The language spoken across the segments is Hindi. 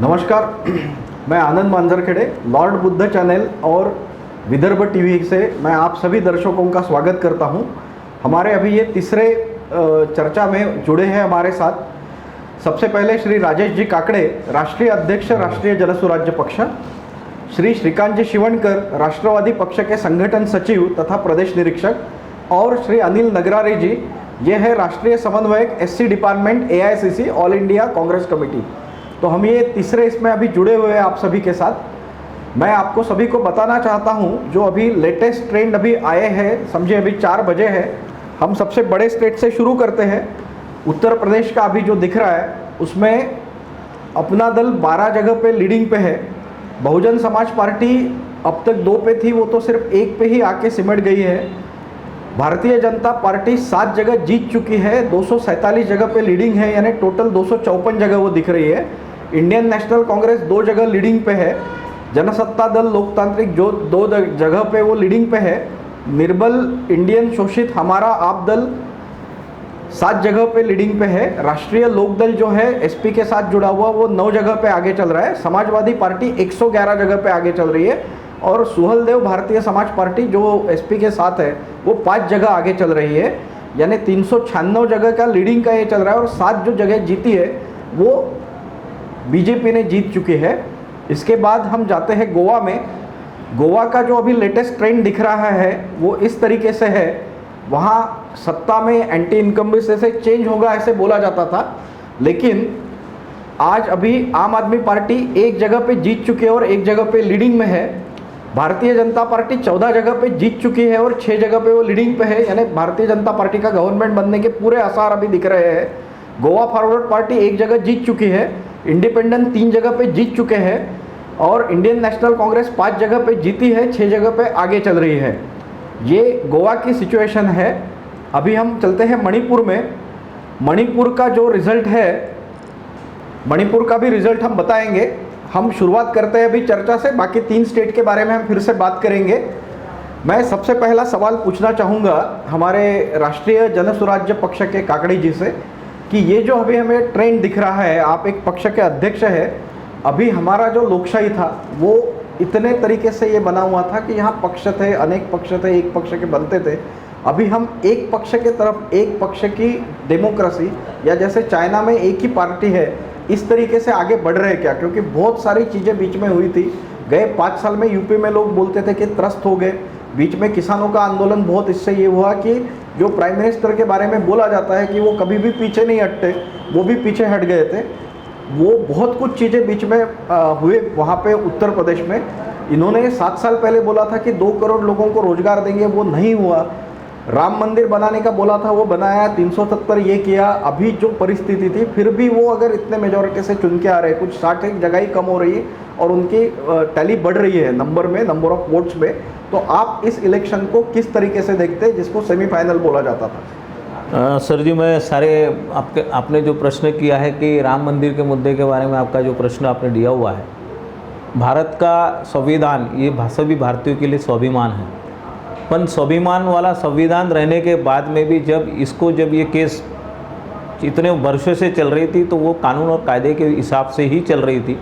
नमस्कार। मैं आनंद मांजरखेड़े, लॉर्ड बुद्ध चैनल और विदर्भ टीवी से मैं आप सभी दर्शकों का स्वागत करता हूं। हमारे अभी ये तीसरे चर्चा में जुड़े हैं हमारे साथ। सबसे पहले श्री राजेश जी काकड़े, राष्ट्रीय अध्यक्ष, राष्ट्रीय जनसुराज्य पक्ष। श्री श्रीकांत जी शिवणकर, राष्ट्रवादी पक्ष के संगठन सचिव तथा प्रदेश निरीक्षक। और श्री अनिल नगरारे जी, ये है राष्ट्रीय समन्वयक SC department, AICC, all India Congress committee. तो हम ये तीसरे इसमें अभी जुड़े हुए हैं आप सभी के साथ। मैं आपको सभी को बताना चाहता हूँ जो अभी लेटेस्ट ट्रेंड अभी आए हैं, समझे अभी 4 बजे है। हम सबसे बड़े स्टेट से शुरू करते हैं। उत्तर प्रदेश का अभी जो दिख रहा है उसमें अपना दल 12 जगह पे लीडिंग पे है। बहुजन समाज पार्टी अब तक 2 पे थी, वो तो सिर्फ 1 पे ही आके सिमट गई है। भारतीय जनता पार्टी 7 जगह जीत चुकी है, 247 जगह पे लीडिंग है, यानी टोटल 254 जगह वो दिख रही है। इंडियन नेशनल कांग्रेस 2 जगह लीडिंग पे है। जनसत्ता दल लोकतांत्रिक जो 2 जगह पे वो लीडिंग पे है। निर्बल इंडियन शोषित हमारा आप दल 7 जगह पे लीडिंग पे है। राष्ट्रीय लोकदल जो है SP के साथ जुड़ा हुआ, वो 9 जगह पे आगे चल रहा है। समाजवादी पार्टी 111 जगह पे आगे चल रही है। और सुहलदेव भारतीय समाज पार्टी जो SP के साथ है वो 5 जगह आगे चल रही है, यानी 396 जगह का लीडिंग का ये चल रहा है। और 7 जो जगह जीती है वो BJP ने जीत चुकी है। इसके बाद हम जाते हैं गोवा में। गोवा का जो अभी लेटेस्ट ट्रेंड दिख रहा है वो इस तरीके से है। वहाँ सत्ता में एंटी इनकम्बेंसी से चेंज होगा ऐसे बोला जाता था, लेकिन आज अभी आम आदमी पार्टी 1 जगह पे जीत चुकी है और 1 जगह पे लीडिंग में है। भारतीय जनता पार्टी 14 जगह पे जीत चुकी है और 6 जगह पे वो लीडिंग पे है, यानी भारतीय जनता पार्टी का गवर्नमेंट बनने के पूरे आसार अभी दिख रहे हैं। गोवा फॉरवर्ड पार्टी 1 जगह जीत चुकी है। इंडिपेंडेंट 3 जगह पे जीत चुके हैं और इंडियन नेशनल कांग्रेस 5 जगह पे जीती है, 6 जगह पे आगे चल रही है। ये गोवा की सिचुएशन है। अभी हम चलते हैं मणिपुर में। मणिपुर का जो रिजल्ट है, मणिपुर का भी रिजल्ट हम बताएंगे। हम शुरुआत करते हैं अभी चर्चा से, बाकी 3 स्टेट के बारे में हम फिर से बात करेंगे। मैं सबसे पहला सवाल पूछना चाहूँगा हमारे राष्ट्रीय जनसुराज्य पक्ष के काकड़ी जी से कि ये जो अभी हमें ट्रेंड दिख रहा है, आप एक पक्ष के अध्यक्ष है, अभी हमारा जो लोकशाही था वो इतने तरीके से ये बना हुआ था कि यहाँ पक्ष थे, अनेक पक्ष थे, एक पक्ष के बनते थे। अभी हम एक पक्ष के तरफ, एक पक्ष की डेमोक्रेसी, या जैसे चाइना में एक ही पार्टी है, इस तरीके से आगे बढ़ रहे हैं क्या? क्योंकि बहुत सारी चीज़ें बीच में हुई थी। गए 5 साल में यूपी में लोग बोलते थे कि त्रस्त हो गए। बीच में किसानों का आंदोलन बहुत, इससे ये हुआ कि जो प्राइम मिनिस्टर के बारे में बोला जाता है कि वो कभी भी पीछे नहीं हटते, वो भी पीछे हट गए थे। वो बहुत कुछ चीज़ें बीच में हुए वहाँ पे उत्तर प्रदेश में। इन्होंने 7 साल पहले बोला था कि 2 करोड़ लोगों को रोजगार देंगे, वो नहीं हुआ। राम मंदिर बनाने का बोला था, वो बनाया। 370 ये किया। अभी जो परिस्थिति थी, फिर भी वो अगर इतने मेजॉरिटी से चुन के आ रहे, कुछ 60 जगह ही कम हो रही है और उनकी टैली बढ़ रही है नंबर में, नंबर ऑफ वोट्स में। तो आप इस इलेक्शन को किस तरीके से देखते हैं जिसको सेमीफाइनल बोला जाता था? सर जी, मैं सारे आपने जो प्रश्न किया है कि राम मंदिर के मुद्दे के बारे में आपका जो प्रश्न आपने दिया हुआ है, भारत का संविधान ये सभी भारतीयों के लिए स्वाभिमान है। पर स्वाभिमान वाला संविधान रहने के बाद में भी जब ये केस इतने वर्षों से चल रही थी तो वो कानून और कायदे के हिसाब से ही चल रही थी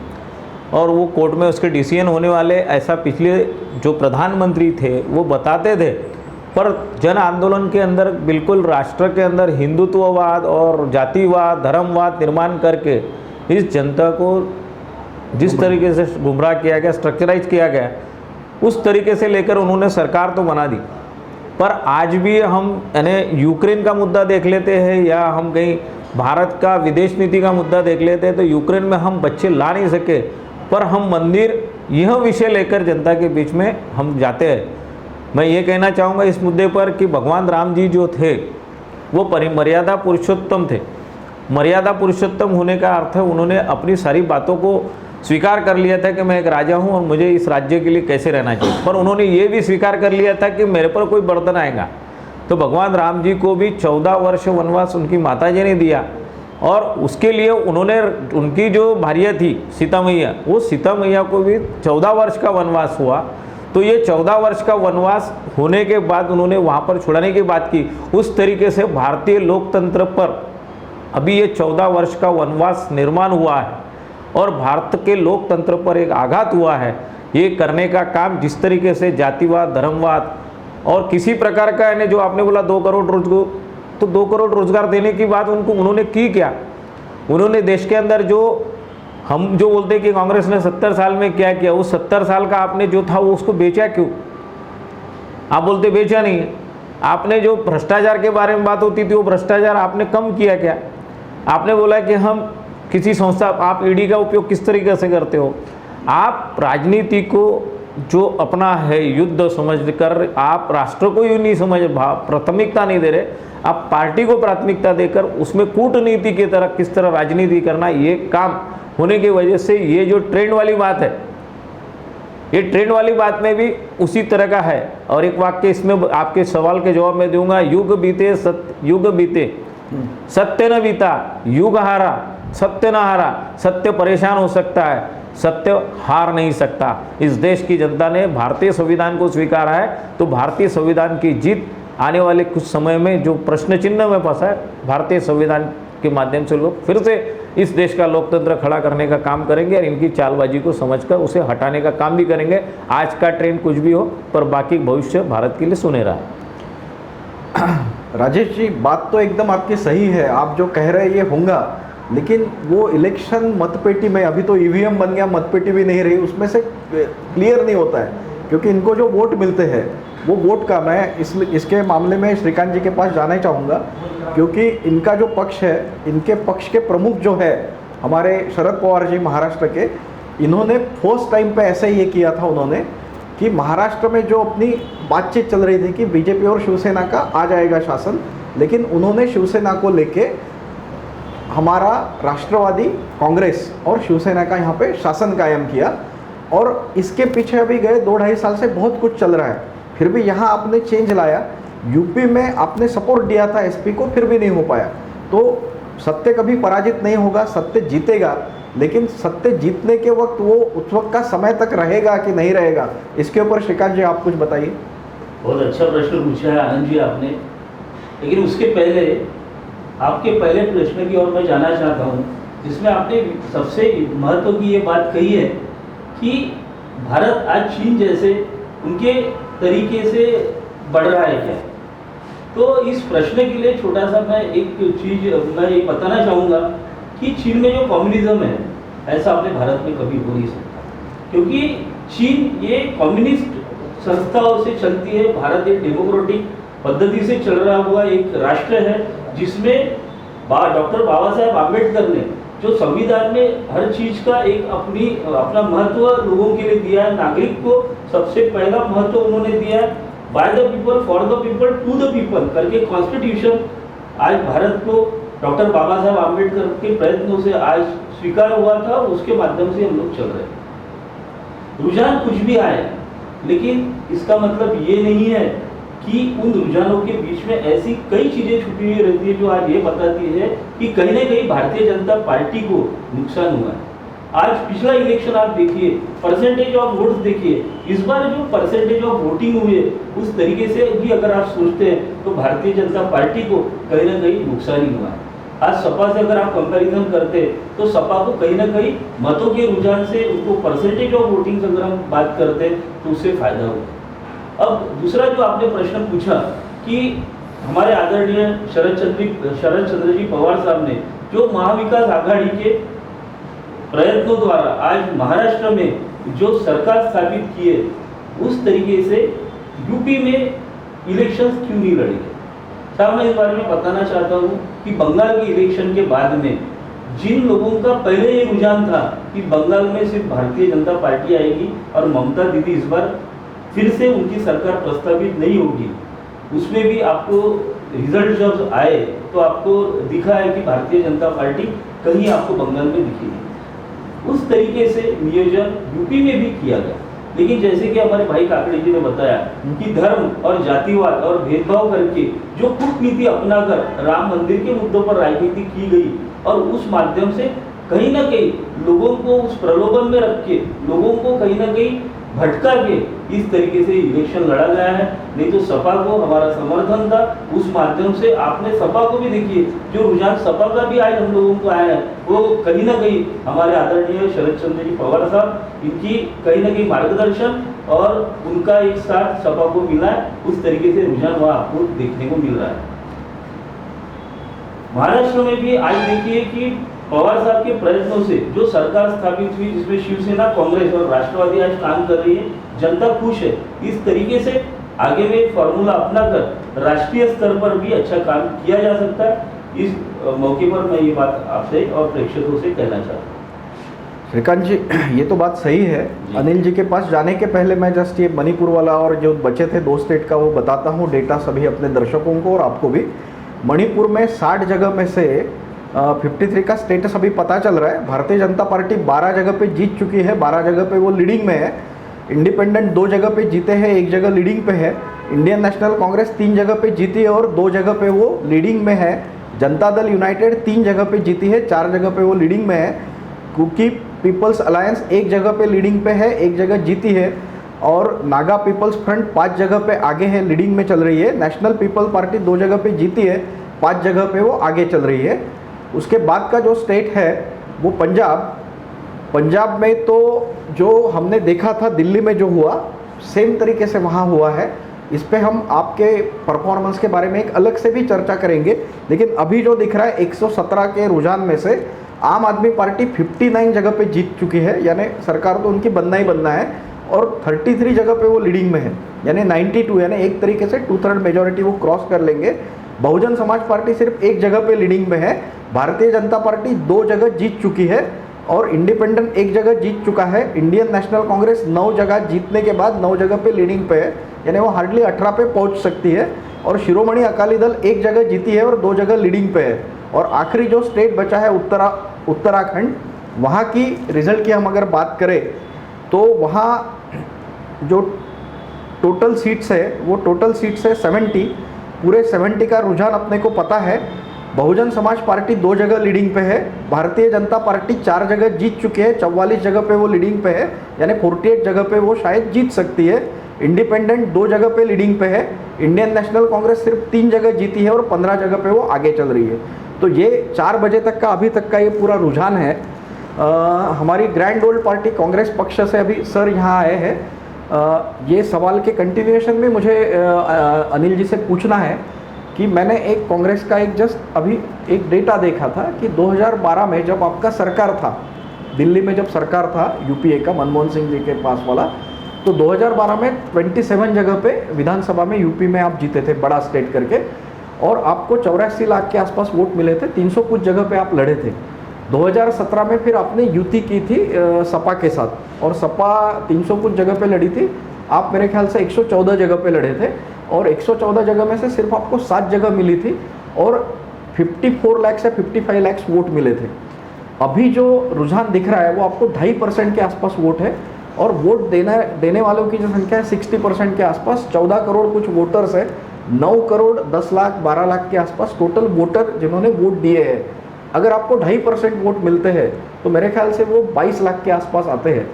और वो कोर्ट में उसके डिसीजन होने वाले, ऐसा पिछले जो प्रधानमंत्री थे वो बताते थे। पर जन आंदोलन के अंदर बिल्कुल राष्ट्र के अंदर हिंदुत्ववाद और जातिवाद, धर्मवाद निर्माण करके इस जनता को जिस तरीके से गुमराह किया गया, स्ट्रक्चराइज किया गया, उस तरीके से लेकर उन्होंने सरकार तो बना दी। पर आज भी हम यानी यूक्रेन का मुद्दा देख लेते हैं या हम कहीं भारत का विदेश नीति का मुद्दा देख लेते हैं तो यूक्रेन में हम बच्चे ला नहीं सके, पर हम मंदिर, यह विषय लेकर जनता के बीच में हम जाते हैं। मैं ये कहना चाहूँगा इस मुद्दे पर कि भगवान राम जी जो थे वो मर्यादा पुरुषोत्तम थे। मर्यादा पुरुषोत्तम होने का अर्थ है उन्होंने अपनी सारी बातों को स्वीकार कर लिया था कि मैं एक राजा हूं और मुझे इस राज्य के लिए कैसे रहना चाहिए। पर उन्होंने ये भी स्वीकार कर लिया था कि मेरे पर कोई बर्डन आएगा। तो भगवान राम जी को भी 14 वर्ष वनवास उनकी माता जी ने दिया और उसके लिए उन्होंने, उनकी जो भार्या थी सीता मैया, वो सीता मैया को भी 14 वर्ष का वनवास हुआ। तो ये 14 वर्ष का वनवास होने के बाद उन्होंने वहाँ पर छुड़ाने की बात की। उस तरीके से भारतीय लोकतंत्र पर अभी ये 14 वर्ष का वनवास निर्माण हुआ है और भारत के लोकतंत्र पर एक आघात हुआ है। ये करने का काम जिस तरीके से जातिवाद, धर्मवाद और किसी प्रकार का, यानी जो आपने बोला 2 करोड़ रोजगार, तो 2 करोड़ रोजगार देने की बात उन्होंने की क्या? उन्होंने देश के अंदर जो हम जो बोलते हैं कि कांग्रेस ने 70 साल में क्या किया, उस 70 साल का आपने जो था वो उसको बेचा क्यों? आप बोलते बेचा नहीं है। आपने जो भ्रष्टाचार के बारे में बात होती थी, वो भ्रष्टाचार आपने कम किया क्या? आपने बोला कि हम किसी संस्था, आप ईडी का उपयोग किस तरीके से करते हो? आप राजनीति को जो अपना है युद्ध समझकर आप राष्ट्र को यूँ नहीं समझ, प्राथमिकता नहीं दे रहे, आप पार्टी को प्राथमिकता देकर उसमें कूटनीति की तरह किस तरह राजनीति करना, ये काम होने की वजह से ये जो ट्रेंड वाली बात है, ये ट्रेंड वाली बात में भी उसी तरह का है। और एक वाक्य इसमें आपके सवाल के जवाब में दूंगा, युग बीते सत्य न बीता, युग हारा सत्य न हारा। सत्य परेशान हो सकता है, सत्य हार नहीं सकता। इस देश की जनता ने भारतीय संविधान को स्वीकारा है, तो भारतीय संविधान की जीत आने वाले कुछ समय में जो प्रश्न चिन्ह में फंसा है, भारतीय संविधान के माध्यम से लोग फिर से इस देश का लोकतंत्र खड़ा करने का काम करेंगे और इनकी चालबाजी को समझकर उसे हटाने का काम भी करेंगे। आज का ट्रेंड कुछ भी हो, पर बाकी भविष्य भारत के लिए सुनहरा है। राजेश जी, बात तो एकदम आपकी सही है, आप जो कह रहे हैं ये होगा, लेकिन वो इलेक्शन मतपेटी में, अभी तो ईवीएम बन गया, मतपेटी भी नहीं रही, उसमें से क्लियर नहीं होता है, क्योंकि इनको जो वोट मिलते हैं वो वोट का, मैं इसके मामले में श्रीकांत जी के पास जाना चाहूँगा, क्योंकि इनका जो पक्ष है, इनके पक्ष के प्रमुख जो है हमारे शरद पवार जी महाराष्ट्र के, इन्होंने फर्स्ट टाइम पे ऐसे ये किया था उन्होंने कि महाराष्ट्र में जो अपनी बातचीत चल रही थी कि बीजेपी और शिवसेना का आ जाएगा शासन, लेकिन उन्होंने शिवसेना को लेके हमारा राष्ट्रवादी कांग्रेस और शिवसेना का यहाँ पे शासन कायम किया, और इसके पीछे अभी गए 2-2.5 साल से बहुत कुछ चल रहा है। फिर भी यहाँ आपने चेंज लाया, यूपी में आपने सपोर्ट दिया था एसपी को, फिर भी नहीं हो पाया। तो सत्य कभी पराजित नहीं होगा, सत्य जीतेगा, लेकिन सत्य जीतने के वक्त वो उस वक्त का समय तक रहेगा कि नहीं रहेगा, इसके ऊपर श्रीकांत जी आप कुछ बताइए। बहुत अच्छा प्रश्न पूछा है आनंद जी आपने, लेकिन उसके पहले आपके पहले प्रश्न की ओर मैं जाना चाहता हूँ, जिसमें आपने सबसे महत्व की ये बात कही है कि भारत आज चीन जैसे उनके तरीके से बढ़ रहा है क्या। तो इस प्रश्न के लिए छोटा सा मैं एक चीज मैं ये बताना चाहूँगा कि चीन में जो कम्युनिज्म है, ऐसा अपने भारत में कभी हो नहीं सकता, क्योंकि चीन ये कम्युनिस्ट संस्थाओं से चलती है। भारत एक डेमोक्रेटिक पद्धति से चल रहा हुआ एक राष्ट्र है, जिसमें डॉक्टर बाबा साहेब आम्बेडकर ने जो संविधान में हर चीज का एक अपना महत्व लोगों के लिए दिया है, नागरिक को सबसे पहला महत्व उन्होंने दिया है, by the people for the people to the people करके कॉन्स्टिट्यूशन आज भारत को डॉक्टर बाबा साहेब आम्बेडकर के प्रयत्नों से आज स्वीकार हुआ था, उसके माध्यम से हम लोग चल रहे हैं। रुझान कुछ भी आए, लेकिन इसका मतलब ये नहीं है कि उन रुझानों के बीच में ऐसी कई चीजें छुपी हुई रहती है जो आज ये बताती है कि कहीं ना कहीं भारतीय जनता पार्टी को नुकसान हुआ है। आज पिछला इलेक्शन आप देखिए, परसेंटेज ऑफ वोट्स देखिए, इस बार जो परसेंटेज ऑफ वोटिंग हुई है उस तरीके से भी अगर आप सोचते हैं तो भारतीय जनता पार्टी को कहीं ना कहीं नुकसान ही हुआ है। आज सपा से अगर आप कंपैरिजन करते तो सपा को कहीं ना कहीं मतों के रुझान से उनको परसेंटेज ऑफ वोटिंग से अगर हम बात करते तो उससे फायदा हुआ। अब दूसरा जो आपने प्रश्न पूछा कि हमारे आदरणीय शरद चंद्र जी पवार साहब ने जो महाविकास आघाड़ी के प्रयत्नों द्वारा आज महाराष्ट्र में जो सरकार स्थापित की है, उस तरीके से यूपी में इलेक्शंस क्यों नहीं लड़े। साहब मैं इस बारे में बताना चाहता हूँ कि बंगाल के इलेक्शन के बाद में जिन लोगों का पहले ये रुझान था कि बंगाल में सिर्फ भारतीय जनता पार्टी आएगी और ममता दीदी इस बार फिर से उनकी सरकार प्रस्तावित नहीं होगी, उसमें भी आपको रिजल्ट जब आए तो आपको दिखा है कि भारतीय जनता पार्टी कहीं आपको बंगाल में दिखेगी। उस तरीके से नियोजन यूपी में भी किया गया, लेकिन जैसे कि हमारे भाई काकड़े जी ने बताया कि धर्म और जातिवाद और भेदभाव करके जो कूटनीति अपनाकर राम मंदिर के मुद्दों पर राजनीति की गई और उस माध्यम से कहीं ना कहीं लोगों को उस प्रलोभन में रख के लोगों को कहीं ना कहीं भटका के इस तरीके से इलेक्शन लड़ा गया है। नहीं तो सपा को हमारा समर्थन था, उस माध्यम से आपने सपा को भी देखिए, जो रुझान सपा का भी आज हम लोगों को आया है, वो कहीं ना कहीं हमारे आदरणीय शरद चंद्र जी पवार साहब, इनकी कहीं ना कहीं मार्गदर्शन और उनका एक साथ सपा को मिला है, उस तरीके से रुझान वहाँ आपको देखने को मिल रहा है। महाराष्ट्र में भी आज देखिए कि पवार साहब के प्रयत्नों से जो सरकार स्थापित हुई, जिसमें शिवसेना, कांग्रेस और राष्ट्रवादी आज काम कर रही है, जनता खुश है। इस तरीके से आगे में फॉर्मूला अपनाकर राष्ट्रीय स्तर पर भी अच्छा काम किया जा सकता है। इस मौके पर मैं ये बात आपसे और प्रेक्षकों से कहना चाहता हूँ। श्रीकांत जी, ये तो बात सही है। अनिल जी के पास जाने के पहले मैं जस्ट ये मणिपुर वाला और जो बचे थे 2 स्टेट का वो बताता हूँ डेटा सभी अपने दर्शकों को और आपको भी। मणिपुर में 60 जगह में से 53 का स्टेटस अभी पता चल रहा है। भारतीय जनता पार्टी 12 जगह पे जीत चुकी है, 12 जगह पे वो लीडिंग में है। इंडिपेंडेंट 2 जगह पे जीते हैं, 1 जगह लीडिंग पे है। इंडियन नेशनल कांग्रेस 3 जगह पे जीती है और 2 जगह पे वो लीडिंग में है। जनता दल यूनाइटेड 3 जगह पे जीती है, 4 जगह पे वो लीडिंग में है। कुकी पीपल्स अलायंस 1 जगह पे लीडिंग पे है, 1 जगह जीती है। और नागा पीपल्स फ्रंट 5 जगह पे आगे है, लीडिंग में चल रही है। नेशनल पीपल पार्टी 2 जगह पे जीती है, 5 जगह पे वो आगे चल रही है। उसके बाद का जो स्टेट है वो पंजाब में तो जो हमने देखा था दिल्ली में जो हुआ, सेम तरीके से वहाँ हुआ है। इस पे हम आपके परफॉर्मेंस के बारे में एक अलग से भी चर्चा करेंगे। लेकिन अभी जो दिख रहा है 117 के रुझान में से आम आदमी पार्टी 59 जगह पे जीत चुकी है, यानी सरकार तो उनकी बनना ही बनना है। और 33 जगह पे वो लीडिंग में है, यानी 92, यानी एक तरीके से 2/3 मेजॉरिटी वो क्रॉस कर लेंगे। बहुजन समाज पार्टी सिर्फ 1 जगह पे लीडिंग में है। भारतीय जनता पार्टी 2 जगह जीत चुकी है और इंडिपेंडेंट 1 जगह जीत चुका है। इंडियन नेशनल कांग्रेस 9 जगह जीतने के बाद 9 जगह पे लीडिंग पे है, यानी वो हार्डली 18 पे पहुंच सकती है। और शिरोमणि अकाली दल 1 जगह जीती है और 2 जगह लीडिंग पे है। और आखिरी जो स्टेट बचा है उत्तराखंड, वहाँ की रिजल्ट की हम अगर बात करें तो वहाँ जो टोटल सीट्स है वो टोटल सीट्स है 70, पूरे 70 का रुझान अपने को पता है। बहुजन समाज पार्टी 2 जगह लीडिंग पे है। भारतीय जनता पार्टी 4 जगह जीत चुके हैं, 44 जगह पे वो लीडिंग पे है, यानी 48 जगह पे वो शायद जीत सकती है। इंडिपेंडेंट 2 जगह पे लीडिंग पे है। इंडियन नेशनल कांग्रेस सिर्फ 3 जगह जीती है और 15 जगह पे वो आगे चल रही है। तो ये 4 बजे तक का अभी तक का ये पूरा रुझान है। हमारी ग्रैंड ओल्ड पार्टी कांग्रेस पक्ष से अभी सर यहाँ आए हैं। ये सवाल के कंटिन्यूएशन में मुझे अनिल जी से पूछना है कि मैंने एक कांग्रेस का एक जस्ट अभी एक डेटा देखा था कि 2012 में जब आपका सरकार था, दिल्ली में जब सरकार था यूपीए का, मनमोहन सिंह जी के पास वाला, तो 2012 में 27 जगह पे विधानसभा में यूपी में आप जीते थे, बड़ा स्टेट करके, और आपको 84 लाख के आसपास वोट मिले थे, 300 कुछ जगह पे आप लड़े थे। 2017 में फिर आपने युति की थी सपा के साथ, और सपा 300 कुछ जगह पे लड़ी थी, आप मेरे ख्याल से 114 जगह पे लड़े थे, और 114 जगह में से सिर्फ आपको 7 जगह मिली थी और 54 लाख से 55 लाख वोट मिले थे। अभी जो रुझान दिख रहा है वो आपको 2.5% के आसपास वोट है, और वोट देने वालों की जो संख्या है 60% के आसपास, 14 करोड़ कुछ वोटर्स है, 9 करोड़ 10 लाख 12 लाख के आसपास टोटल वोटर जिन्होंने वोट दिए हैं। अगर आपको 2.5% वोट मिलते हैं तो मेरे ख्याल से वो 22 लाख के आसपास आते हैं।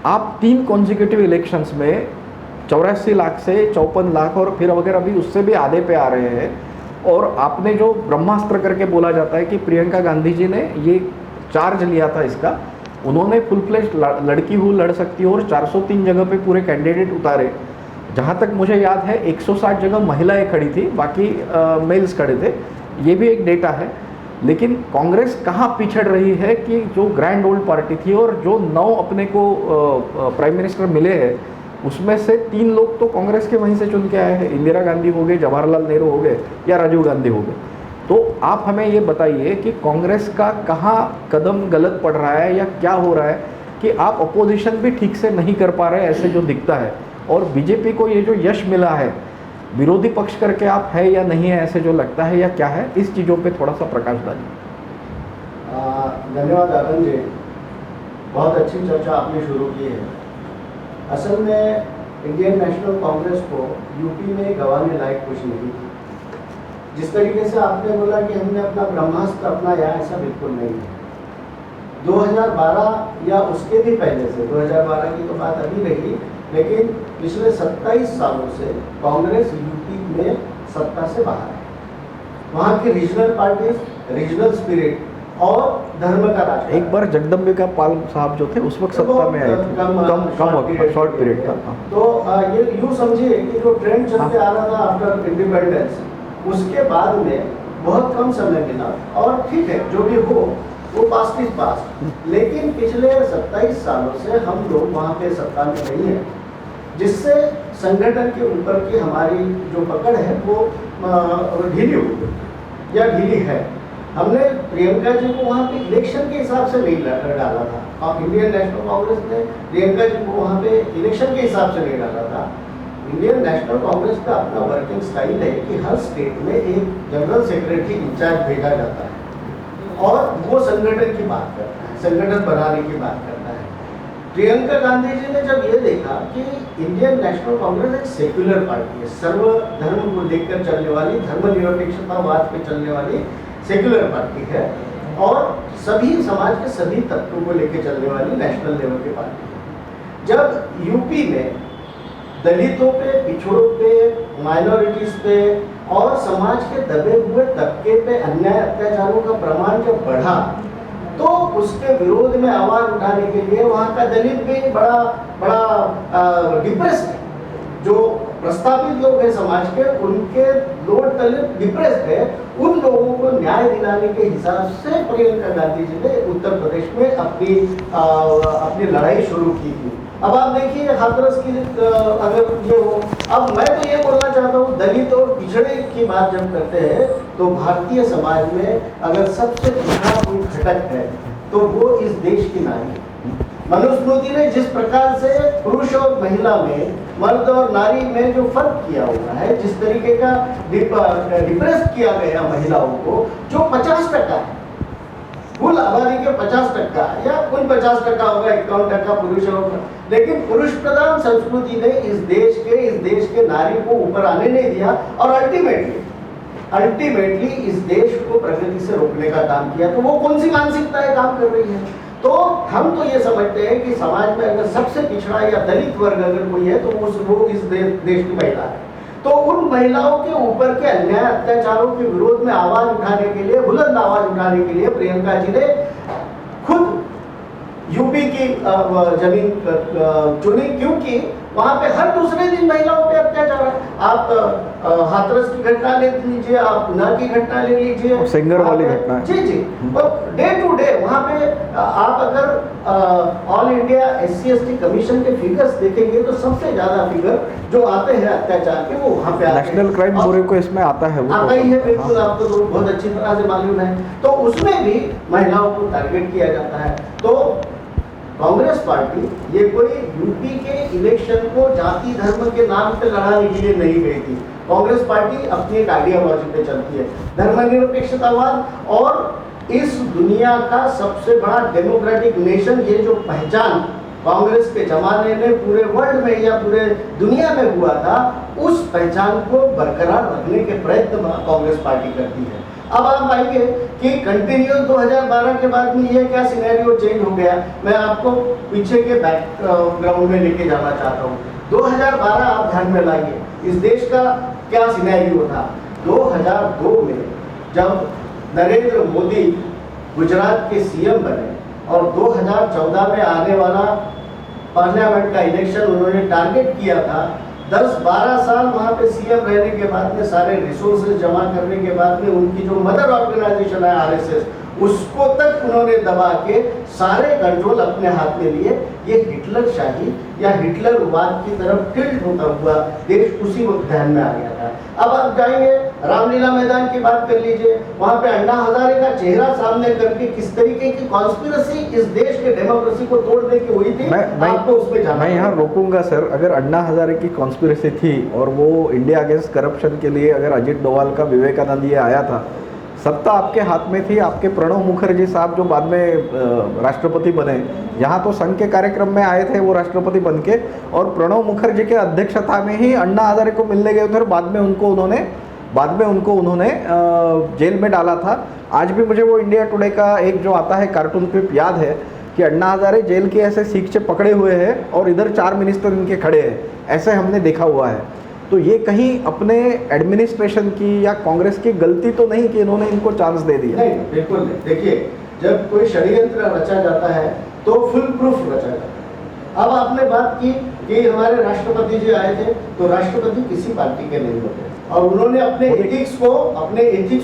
आप 3 कॉन्जिक्यूटिव इलेक्शंस में 84 लाख से 54 लाख और फिर अगर अभी उससे भी आधे पे आ रहे हैं, और आपने जो ब्रह्मास्त्र करके बोला जाता है कि प्रियंका गांधी जी ने ये चार्ज लिया था इसका, उन्होंने फुल फ्लेश लड़की हूँ लड़ सकती है और 403 जगह पे पूरे कैंडिडेट उतारे। जहाँ तक मुझे याद है 160 जगह महिलाएं खड़ी थी, बाकी मेल्स खड़े थे, ये भी एक डेटा है। लेकिन कांग्रेस कहाँ पिछड़ रही है कि जो ग्रैंड ओल्ड पार्टी थी और जो 9 अपने को प्राइम मिनिस्टर मिले हैं, उसमें से 3 लोग तो कांग्रेस के वहीं से चुन के आए हैं, इंदिरा गांधी हो गए, जवाहरलाल नेहरू हो गए या राजीव गांधी हो गए। तो आप हमें ये बताइए कि कांग्रेस का कहाँ कदम गलत पड़ रहा है या क्या हो रहा है कि आप अपोजिशन भी ठीक से नहीं कर पा रहे ऐसे जो दिखता है, और बीजेपी को ये जो यश मिला है विरोधी पक्ष करके आप है या नहीं है ऐसे जो लगता है, या क्या है, इस चीज़ों पे थोड़ा सा प्रकाश डालिए। धन्यवाद आनंद जी, बहुत अच्छी चर्चा आपने शुरू की है। असल में इंडियन नेशनल कांग्रेस को यूपी में गंवाने लायक कुछ नहीं थी। जिस तरीके से आपने बोला कि हमने अपना ब्रह्मास्त्र अपनाया, ऐसा बिल्कुल नहीं है। 2012 या उसके भी पहले से, 2012 की तो बात अभी रही, लेकिन पिछले 27 सालों से कांग्रेस यूपी में सत्ता से बाहर है। वहाँ की रीजनल पार्टीज, रीजनल स्पिरिट और धर्म का राज। एक बार जगदम्बिका पाल साहब जो थे उस वक्त सत्ता में आए थे, कम शॉर्ट पीरियड था। तो ये यूँ समझिए कि जो ट्रेंड चलते आ रहा था आफ्टर इंडिपेंडेंस, उसके बाद में बहुत कम समय मिला। और ठीक है, जो भी हो वो पास्ट इज पास्ट, लेकिन पिछले 27 सालों से हम लोग वहाँ पे सत्ता में नहीं है, जिससे संगठन के ऊपर की हमारी जो पकड़ है वो ढीली हो गई या ढीली है। हमने प्रियंका जी को वहाँ पे इलेक्शन के हिसाब से नहीं डाला था, और इंडियन नेशनल कांग्रेस ने प्रियंका जी को वहाँ पे इलेक्शन के हिसाब से नहीं डाला था। इंडियन नेशनल कांग्रेस का अपना वर्किंग स्टाइल है कि हर स्टेट में एक जनरल सेक्रेटरी इंचार्ज भेजा जाता है और वो संगठन की बात करता है, संगठन बनाने की बात करता है। प्रियंका गांधी जी ने जब ये देखा कि इंडियन नेशनल कांग्रेस एक सेक्युलर पार्टी है, सर्व धर्म को लेकर चलने वाली, धर्मनिरपेक्षतावाद पे चलने वाली सेक्युलर पार्टी है, और सभी समाज के सभी तत्वों को लेकर चलने वाली नेशनल लेवल की पार्टी है। जब यूपी में दलितों पे, पिछड़ों पे, माइनॉरिटीज पे और समाज के दबे हुए तबके पे अन्याय अत्याचारों का प्रमाण जब बढ़ा, तो उसके विरोध में आवाज उठाने के लिए वहाँ का दलित भी बड़ा डिप्रेस्ड है। जो प्रस्तावित लोग हैं समाज के, उनके लोग दलित डिप्रेस्ड है। उन लोगों को न्याय दिलाने के हिसाब से प्रियंका गांधी जी ने उत्तर प्रदेश में अपनी लड़ाई शुरू की थी। अब आप देखिए हाथरस की अगर ये हो, अब मैं तो ये बोलना चाहता हूँ, दलित और पिछड़े की बात जब करते हैं तो भारतीय समाज में अगर सबसे पिछड़ा कोई घटक है तो वो इस देश की नारी है। मनुस्मृति ने जिस प्रकार से पुरुष और महिला में, मर्द और नारी में जो फर्क किया हुआ है, जिस तरीके का डिप्रेस किया गया महिलाओं को, जो 50% है कुल आबादी के 50% या कुल 50% होगा, 51% पुरुष होगा, लेकिन पुरुष प्रधान संस्कृति ने इस देश के नारी को ऊपर आने नहीं दिया और अल्टीमेटली इस देश को प्रगति से रोकने का काम किया। तो वो कौन सी मानसिकताएं काम कर रही है? तो हम तो ये समझते हैं कि समाज में अगर सबसे पिछड़ा या दलित वर्ग अगर कोई है तो वो इस देश की महिला है। तो उन महिलाओं के ऊपर के अन्याय अत्याचारों के विरोध में आवाज उठाने के लिए, बुलंद आवाज उठाने के लिए प्रियंका जी ने खुद यूपी की जमीन चुनी, क्योंकि वहां पे हर दूसरे दिन महिलाओं पे अत्याचार है। आप हाथरस की घटना ले लीजिए, आप उना की घटना ले लीजिए, सिंगर वाली घटना, जी और डे टू डे वहाँ पे आप अगर ऑल इंडिया SC/ST कमीशन के फिगर्स देखेंगे तो सबसे ज्यादा फिगर जो आते हैं अत्याचार के वो वहाँ पे आते हैं। नेशनल क्राइम ब्यूरो को इसमें आता है, वो आता ही है, बिल्कुल आपको तो बहुत अच्छी तरह से मालूम है। तो उसमें भी महिलाओं को टारगेट किया जाता है। तो कांग्रेस पार्टी ये कोई यूपी के इलेक्शन को जाति धर्म के नाम पे लड़ाने के लिए नहीं गई थी। कांग्रेस पार्टी अपनी एक आइडियोलॉजी पे चलती है, धर्मनिरपेक्षतावाद और इस दुनिया का सबसे बड़ा डेमोक्रेटिक नेशन, ये जो पहचान कांग्रेस के जमाने में पूरे वर्ल्ड में या पूरे दुनिया में हुआ था, उस पहचान को बरकरार रखने के प्रयत्न कांग्रेस पार्टी करती है। अब आप आएंगे कि कंटिन्यूस 2012 के बाद में ये क्या सिनेरियो चेंज हो गया, मैं आपको पीछे के बैकग्राउंड में लेके जाना चाहता हूँ। 2012 आप ध्यान में लाइए, इस देश का क्या सिनेरियो था। 2002 में जब नरेंद्र मोदी गुजरात के CM बने और 2014 में आने वाला पार्लियामेंट का इलेक्शन उन्होंने टारगेट किया था, 10-12 साल वहाँ पे CM रहने के बाद में, सारे रिसोर्सेज जमा करने के बाद में, उनकी जो मदर ऑर्गेनाइजेशन है RSS, उसको तक उन्होंने दबा के सारे कंट्रोल अपने हाथ में लिए। ये हिटलर शाही या हिटलरवाद की तरफ टिल्ट होता हुआ देश उसी वक्त ध्यान में आ गया था। अब आप जाएंगे रामलीला मैदान की बात कर लीजिए, वहाँ पे अन्ना हजारे का चेहरा सामने करके किस तरीके की कॉन्स्पिरेसी इस देश के डेमोक्रेसी को तोड़ने की हुई थी, आपको उसमें जाना। मैं यहाँ रोकूंगा सर, अगर अन्ना हजारे की कॉन्स्पिरेसी थी और वो इंडिया अगेंस्ट करप्शन के लिए अगर अजित डोभाल का विवेकानंद ये आया था, सत्ता आपके हाथ में थी। आपके प्रणब मुखर्जी साहब जो बाद में राष्ट्रपति बने, यहाँ तो संघ के कार्यक्रम में आए थे वो राष्ट्रपति बन के, और प्रणब मुखर्जी के अध्यक्षता में ही अन्ना हजारे को मिलने गए थे और बाद में उनको उन्होंने बाद में उनको उन्होंने जेल में डाला था। आज भी मुझे वो इंडिया टुडे का एक जो आता है कार्टून क्लिप याद है कि अन्ना हजारे जेल के ऐसे सीखचे पकड़े हुए हैं और इधर 4 मिनिस्टर इनके खड़े हैं, ऐसे हमने देखा हुआ है। तो ये कहीं अपने एडमिनिस्ट्रेशन की या कांग्रेस की गलती तो नहीं कि इन्होंने इनको चांस दे दिया? नहीं, बिल्कुल नहीं। देखिए, जब कोई षड्यंत्र रचा जाता है तो फुल प्रूफ रचा जाता है। अब आपने बात की कि हमारे राष्ट्रपति जी आए थे, तो राष्ट्रपति किसी पार्टी के नहीं होते और उन्होंने अपने एथिक्स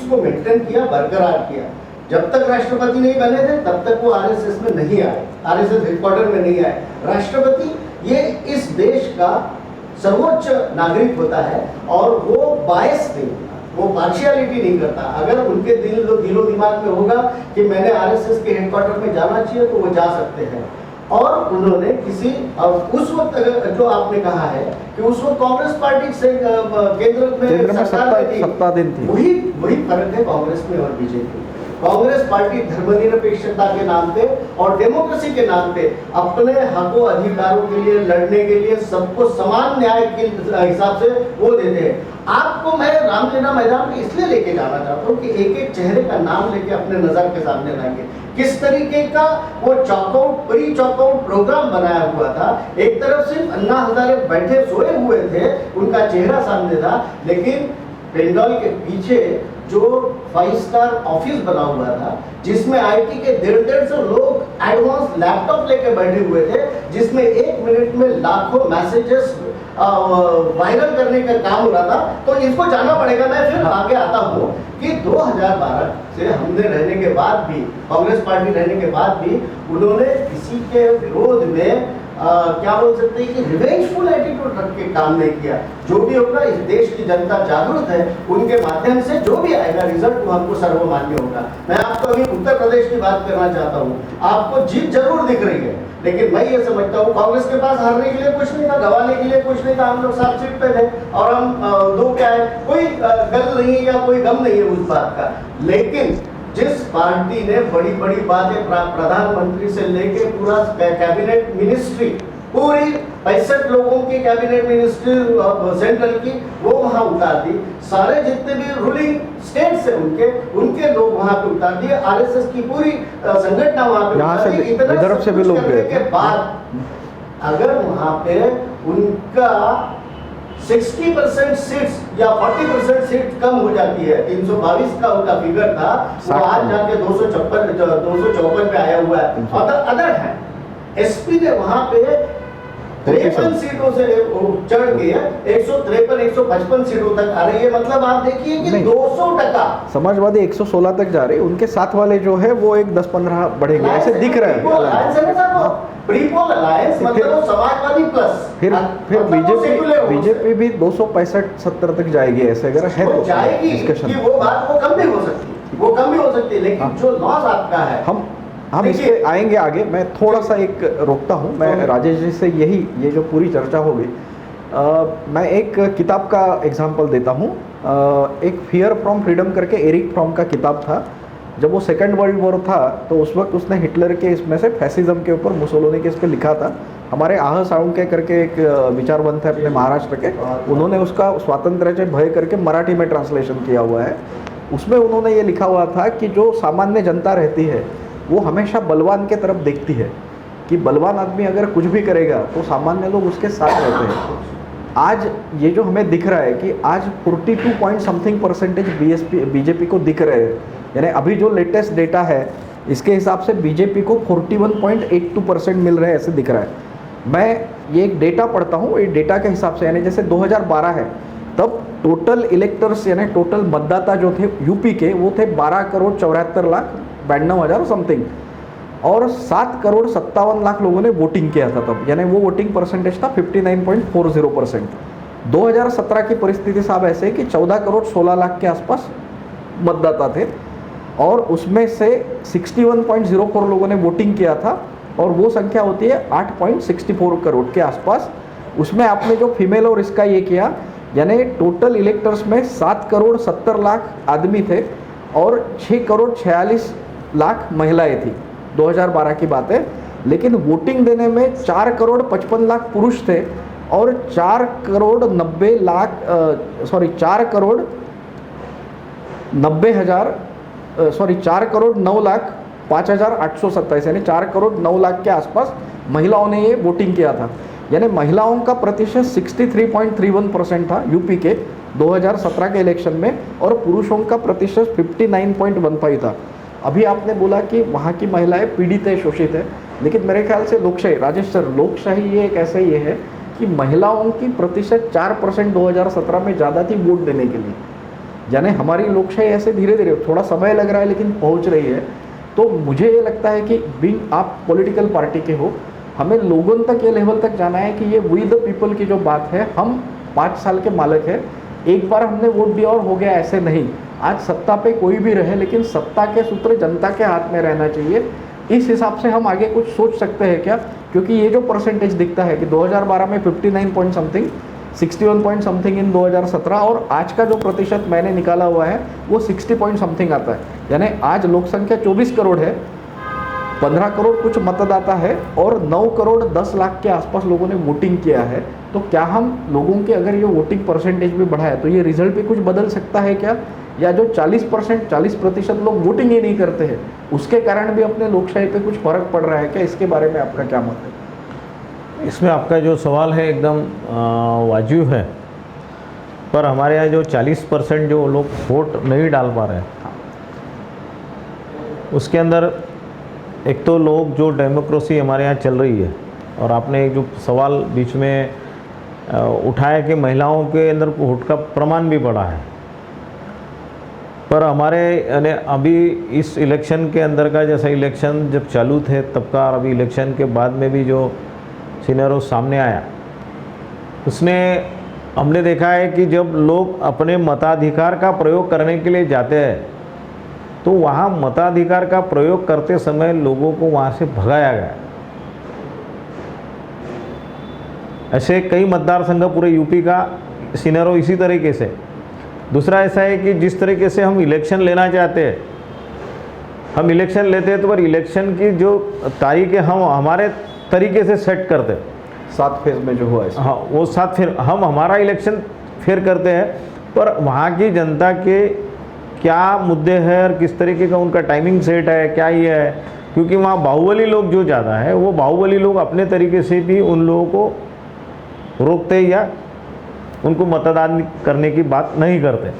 को मेंटेन किया, बरकरार किया। जब तक राष्ट्रपति नहीं बने थे तब तक वो आरएसएस में नहीं आए, आरएसएस हेडक्वार्टर में नहीं आए। राष्ट्रपति ये इस देश का सर्वोच्च नागरिक होता है और वो बायस नहीं होता, वो पार्शियलिटी नहीं करता। अगर उनके दिलो दिमाग में होगा कि मैंने आरएसएस के हेडक्वार्टर में जाना चाहिए तो वो जा सकते हैं। और उन्होंने उस वक्त जो आपने कहा है कि उस वक्त कांग्रेस पार्टी से केंद्र में सत्ताधीन थी, वही फर्क है कांग्रेस में और बीजेपी। कांग्रेस पार्टी धर्मनिरपेक्षता के नाम पे और डेमोक्रेसी के नाम पे अपने हकों अधिकारों के लिए लड़ने के लिए सबको समान न्याय के हिसाब से वो देते हैं। आपको मैं रामलीला मैदान में इसलिए लेके जाना चाहता हूँ कि एक एक चेहरे का नाम लेके अपने नजर के सामने लाएंगे किस तरीके का वो प्री चॉकआउट प्रोग्राम बनाया हुआ था। एक तरफ सिर्फ अन्ना हजारे बैठे सोए हुए थे, उनका चेहरा सामने था, लेकिन बंगाल के पीछे जो 5 स्टार ऑफिस बना हुआ था जिसमें आईटी के 150 लोग एडवांस लैपटॉप लेके बैठे हुए थे, जिसमें 1 मिनट में लाखों मैसेजेस वायरल करने का काम हो रहा था। तो इसको जानना पड़ेगा। मैं फिर आगे आता हूँ कि 2012 से हमने रहने के बाद भी, कांग्रेस पार्टी रहने के बाद भी उन्होंने किसी के विरोध में क्या बोल सकते हैं कि रिवेंजफुल एटीट्यूड रख के काम नहीं किया। जो भी होगा, इस देश की जनता जागरूक है, उनके माध्यम से जो भी आएगा रिजल्ट वो हमको सर्वमान्य होगा। मैं आपको अभी उत्तर प्रदेश की बात करना चाहता हूँ। आपको जीत जरूर दिख रही है, लेकिन मैं ये समझता हूँ कांग्रेस के पास हारने के लिए कुछ नहीं था, गंवाने के लिए कुछ नहीं था। हम लोग 7 सीट पे थे और हम 2 क्या है, कोई गल नहीं है या कोई गम नहीं है उस बात का। लेकिन जिस पार्टी ने बड़ी बड़ी बातें प्रधानमंत्री से लेके पूरा कैबिनेट मिनिस्ट्री, पूरी 65 लोगों की कैबिनेट मिनिस्ट्री सेंट्रल की, वो वहां उतार दी। सारे जितने भी रूलिंग स्टेट्स है उनके लोग वहां पे उतार दिए। आरएसएस की पूरी संगठन वहां पे उतार दी। इतना इधर से भी लोग गए के बाद अगर वहां पे उनका 60% सीट्स या 40% सीट कम हो जाती है, 322 का उनका फिगर था, वो आज जाके 254 पे आया हुआ है। अदर है एसपी ने वहां पे 53 सीटों से चढ़ के 153-155 सीटों तक आ रही है। मतलब आप देखिए कि 200%। समाजवादी 116 तक जा रही है, उनके साथ वाले जो है वो एक 10-15 बढ़ेंगे, ऐसे दिख रहा है। प्रीपोल अलायंस मतलब वो समाजवादी प्लस फिर बीजेपी भी 265-70 तक जाएगी, ऐसे अगर है तो जाएगी कि वो बात वो कम भी हो सकती है, लेकिन जो लॉस आपका है हम इस पे आएंगे आगे। मैं थोड़ा सा एक रोकता हूँ, मैं राजेश जी से ये जो पूरी चर्चा होगी, मैं एक किताब का एग्जांपल देता हूँ। एक फियर फ्रॉम फ्रीडम करके एरिक फ्रॉम का किताब था। जब वो सेकेंड वर्ल्ड वॉर था तो उस वक्त उसने हिटलर के इसमें से फैसिज्म के ऊपर, मुसोलिनी के इस पर लिखा था। हमारे आह साळुंके करके एक विचारवंत है अपने महाराष्ट्र के, उन्होंने उसका स्वातंत्र्याचे भय करके मराठी में ट्रांसलेशन किया हुआ है। उसमें उन्होंने ये लिखा हुआ था कि जो सामान्य जनता रहती है वो हमेशा बलवान के तरफ देखती है कि बलवान आदमी अगर कुछ भी करेगा तो सामान्य लोग उसके साथ रहते हैं। आज ये जो हमें दिख रहा है कि आज 42% बीजेपी को दिख रहे हैं, यानी अभी जो लेटेस्ट डेटा है इसके हिसाब से बीजेपी को 41.82% मिल रहे हैं, ऐसे दिख रहा है। मैं ये एक डेटा पढ़ता हूँ, ये डेटा के हिसाब से, यानी जैसे 2012 है तब टोटल इलेक्टर्स यानी टोटल मतदाता जो थे यूपी के वो थे 12,74,92,000 समथिंग, और 7,57,00,000 लोगों ने वोटिंग किया था तब, यानी वो वोटिंग परसेंटेज था 59.40%। 2017 की परिस्थिति साहब ऐसे कि 14,16,00,000 के आसपास मतदाता थे और उसमें से 61.04 लोगों ने वोटिंग किया था और वो संख्या होती है 8.64 करोड़ के आसपास। उसमें आपने जो फीमेल और इसका ये किया, यानी टोटल इलेक्टर्स में 7,70,00,000 आदमी थे और 6,46,00,000 महिलाएं थी। 2012 की बात है। लेकिन वोटिंग देने में 4,55,00,000 पुरुष थे और 4,90,00,000 4,09,05,827 यानी 4 करोड़ 9 लाख के आसपास महिलाओं ने ये वोटिंग किया था। यानी महिलाओं का प्रतिशत 63.31% था यूपी के 2017 के इलेक्शन में, और पुरुषों का प्रतिशत 59.15 था। अभी आपने बोला कि वहाँ की महिलाएं पीड़ित है, शोषित है, लेकिन मेरे ख्याल से लोकशाही, राजेश सर, लोकशाही ये एक ऐसा ये है कि महिलाओं की प्रतिशत 4% 2017 में ज़्यादा थी वोट देने के लिए। यानी हमारी लोकशाही ऐसे धीरे धीरे, थोड़ा समय लग रहा है लेकिन पहुंच रही है। तो मुझे ये लगता है कि बीइंग आप पॉलिटिकल पार्टी के हो, हमें लोगों तक ये लेवल तक जाना है कि ये वी द पीपल की जो बात है, हम 5 साल के मालिक हैं, एक बार हमने वोट दिया और हो गया, ऐसे नहीं। आज सत्ता पे कोई भी रहे, लेकिन सत्ता के सूत्र जनता के हाथ में रहना चाहिए। इस हिसाब से हम आगे कुछ सोच सकते हैं क्या? क्योंकि ये जो परसेंटेज दिखता है कि 2012 में 59 point something, 61 point something in 2017, और आज का जो प्रतिशत मैंने निकाला हुआ है वो 60 पॉइंट समथिंग आता है। यानी आज लोक संख्या 24 करोड़ है, 15 करोड़ कुछ मतदाता है, और 9 करोड़ 10 लाख के आसपास लोगों ने वोटिंग किया है। तो क्या हम लोगों के अगर ये वोटिंग परसेंटेज भी बढ़ाए तो ये रिजल्ट भी कुछ बदल सकता है क्या? या जो 40% लोग वोटिंग ही नहीं करते हैं, उसके कारण भी अपने लोकशाही पे कुछ फर्क पड़ रहा है क्या? इसके बारे में आपका क्या मत है? इसमें आपका जो सवाल है एकदम वाजिब है, पर हमारे यहाँ जो 40% जो लोग वोट नहीं डाल पा रहे हैं, उसके अंदर एक तो लोग जो डेमोक्रेसी हमारे यहाँ चल रही है, और आपने एक जो सवाल बीच में उठाया कि महिलाओं के अंदर वोट का प्रमाण भी बढ़ा है, पर हमारे यानी अभी इस इलेक्शन के अंदर का, जैसा इलेक्शन जब चालू थे तब का, और अभी इलेक्शन के बाद में भी जो सिनेरियो सामने आया, उसने हमने देखा है कि जब लोग अपने मताधिकार का प्रयोग करने के लिए जाते हैं तो वहाँ मताधिकार का प्रयोग करते समय लोगों को वहाँ से भगाया गया। ऐसे कई मतदार संघ पूरे यूपी का सिनेरियो इसी तरीके से। दूसरा ऐसा है कि जिस तरीके से हम इलेक्शन लेना चाहते हैं, हम इलेक्शन लेते हैं तो पर इलेक्शन की जो तारीखें हम हमारे तरीके से सेट करते हैं, 7 फेज में जो हुआ है, हाँ वो 7 फिर हम हमारा इलेक्शन फिर करते हैं, पर वहाँ की जनता के क्या मुद्दे हैं और किस तरीके का उनका टाइमिंग सेट है, क्या ये है, क्योंकि वहाँ बाहुबली लोग जो ज़्यादा है, वो बाहुबली लोग अपने तरीके से भी उन लोगों को रोकते या उनको मतदान करने की बात नहीं करते।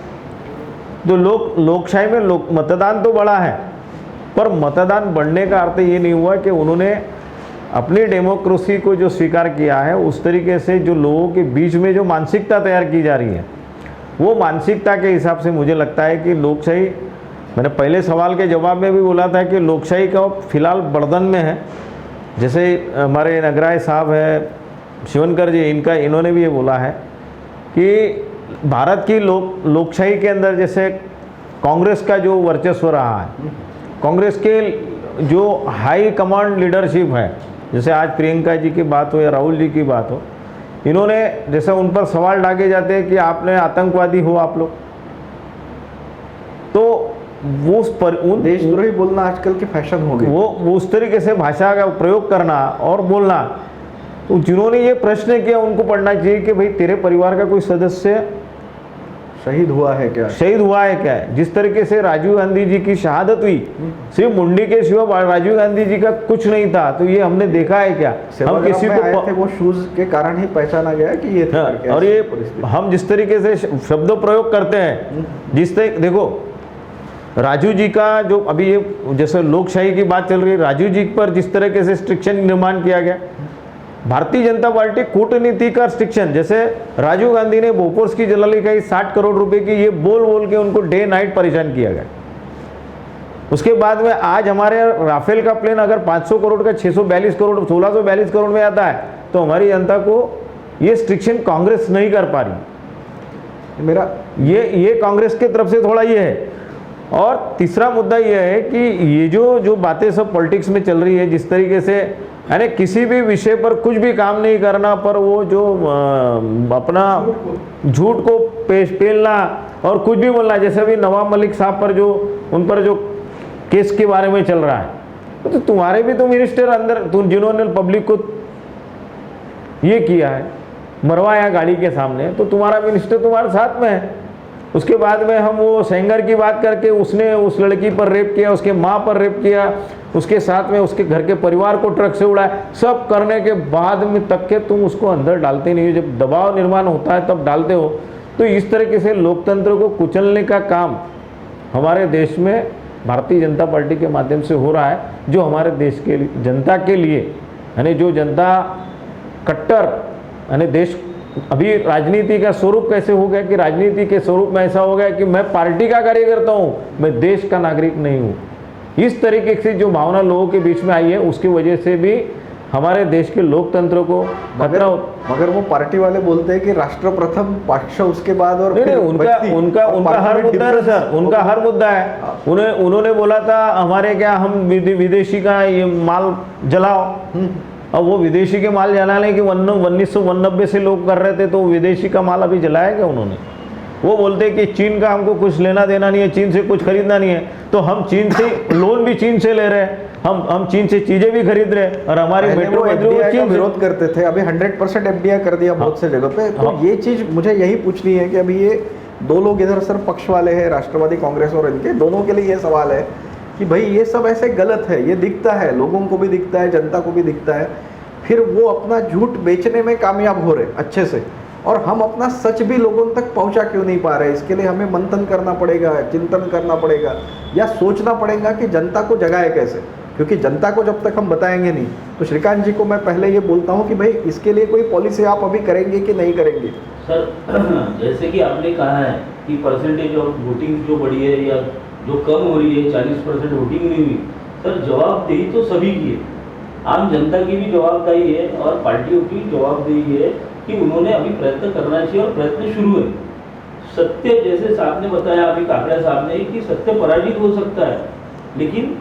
तो लोकशाही में मतदान तो बड़ा है, पर मतदान बढ़ने का अर्थ ये नहीं हुआ कि उन्होंने अपनी डेमोक्रेसी को जो स्वीकार किया है, उस तरीके से जो लोगों के बीच में जो मानसिकता तैयार की जा रही है, वो मानसिकता के हिसाब से मुझे लगता है कि लोकशाही, मैंने पहले सवाल के जवाब में भी बोला था कि लोकशाही का फिलहाल बर्दन में है। जैसे हमारे नगराय साहब है, शिवनकर जी, इन्होंने भी ये बोला है कि भारत की लोकशाही के अंदर जैसे कांग्रेस का जो वर्चस्व रहा है, कांग्रेस के जो हाई कमांड लीडरशिप है, जैसे आज प्रियंका जी की बात हो या राहुल जी की बात हो, इन्होंने जैसे उन पर सवाल डाले जाते हैं कि आपने आतंकवादी हो आप लोग, तो वो उस पर उन देशद्रोही बोलना आजकल की फैशन हो गई, वो उस तरीके से भाषा का प्रयोग करना और बोलना। तो जिन्होंने ये प्रश्न किया उनको पढ़ना चाहिए कि भाई तेरे परिवार का कोई सदस्य शहीद हुआ है क्या? शहीद हुआ है क्या? जिस तरीके से राजीव गांधी जी की शहादत हुई, सिर्फ मुंडी के सिवा राजीव गांधी जी का कुछ नहीं था, तो ये हमने देखा है क्या? हम किसी को थे, वो शूज के कारण ही पहचाना गया कि ये था। और ये हम जिस तरीके से शब्द प्रयोग करते हैं, जिस तरीके देखो राजू जी का जो अभी ये जैसे लोकशाही की बात चल रही है, राजू जी पर जिस तरीके से स्ट्रिक्शन निर्माण किया गया, भारतीय जनता पार्टी कूटनीति का स्ट्रिक्शन, जैसे राजीव गांधी ने बोफोर्स की जलाली का 60 करोड़ रुपए की, ये बोल बोल के उनको डे नाइट परेशान किया गया। उसके बाद में आज हमारे राफेल का प्लेन अगर 500 करोड़ का 642 करोड़ 1642 करोड़ में आता है, तो हमारी जनता को ये स्ट्रिक्शन कांग्रेस नहीं कर पा रही। मेरा ये कांग्रेस की तरफ से थोड़ा ये है। और तीसरा मुद्दा ये है कि ये जो बातें सब पॉलिटिक्स में चल रही है, जिस तरीके से यानी किसी भी विषय पर कुछ भी काम नहीं करना पर वो जो अपना झूठ को पेलना और कुछ भी बोलना, जैसे अभी नवाब मलिक साहब पर जो उन पर जो केस के बारे में चल रहा है, तो तुम्हारे भी तो मिनिस्टर अंदर जिन्होंने पब्लिक को ये किया है, मरवाया गाड़ी के सामने, तो तुम्हारा मिनिस्टर तुम्हारे साथ में है। उसके बाद में हम वो सेंगर की बात करके उसने उस लड़की पर रेप किया, उसके माँ पर रेप किया, उसके साथ में उसके घर के परिवार को ट्रक से उड़ाया, सब करने के बाद में तक के तुम उसको अंदर डालते नहीं हो। जब दबाव निर्माण होता है तब डालते हो। तो इस तरीके से लोकतंत्र को कुचलने का काम हमारे देश में भारतीय जनता पार्टी के माध्यम से हो रहा है, जो हमारे देश के जनता के लिए, यानी जो जनता कट्टर, यानी देश अभी राजनीति का स्वरूप कैसे हो गया कि राजनीति के स्वरूप में ऐसा हो गया कि मैं पार्टी का कार्यकर्ता हूँ, मैं देश का नागरिक नहीं हूँ। इस तरीके से जो भावना लोगों के बीच में आई है, उसकी वजह से भी हमारे देश के लोकतंत्र को खतरा। मगर वो पार्टी वाले बोलते हैं कि राष्ट्र प्रथम, पक्ष उसके बाद, और नहीं, फिर उनका व्यक्ति। उनका और उनका पार्टी हर में मुद्दा है difference- सर, उनका हर मुद्दा है। उन्होंने बोला था हमारे क्या हम विदेशी का ये माल जलाओ। अब वो विदेशी के माल जलाने की 1991 से लोग कर रहे थे, तो विदेशी का माल अभी जलाया क्या उन्होंने? वो बोलते हैं कि चीन का हमको कुछ लेना देना नहीं है, चीन से कुछ खरीदना नहीं है, तो हम चीन से लोन भी चीन से ले रहे हैं, हम चीन से चीजें भी खरीद रहे हैं, और हमारी पहले मेट्रो वो मंत्री वो FDI का चीन से। विरोध करते थे, अभी 100% FDI कर दिया बहुत से जगह पे। तो ये चीज मुझे यही पूछनी है कि अभी ये दो लोग इधर सर पक्ष वाले हैं, राष्ट्रवादी कांग्रेस और इनके, दोनों के लिए ये सवाल है कि भाई ये सब ऐसे गलत है, ये दिखता है, लोगों को भी दिखता है, जनता को भी दिखता है, फिर वो अपना झूठ बेचने में कामयाब हो रहे अच्छे से, और हम अपना सच भी लोगों तक पहुंचा क्यों नहीं पा रहे? इसके लिए हमें मंथन करना पड़ेगा, चिंतन करना पड़ेगा, या सोचना पड़ेगा कि जनता को जगाए कैसे, क्योंकि जनता को जब तक हम बताएंगे नहीं। तो श्रीकांत जी को मैं पहले ये बोलता हूँ कि भाई इसके लिए कोई पॉलिसी आप अभी करेंगे कि नहीं करेंगे? सर जैसे कि आपने कहा है कि परसेंटेज ऑफ वोटिंग जो बढ़ी है या जो कम हो रही है, 40% वोटिंग नहीं हुई, सर जवाबदेही तो सभी की है, आम जनता की भी जवाबदेही है और पार्टियों की जवाबदेही है कि उन्होंने अभी प्रयत्न करना चाहिए, और प्रयत्न शुरू है। सत्य, जैसे साहब ने बताया अभी, काकड़ा साहब ने, कि सत्य पराजित हो सकता है लेकिन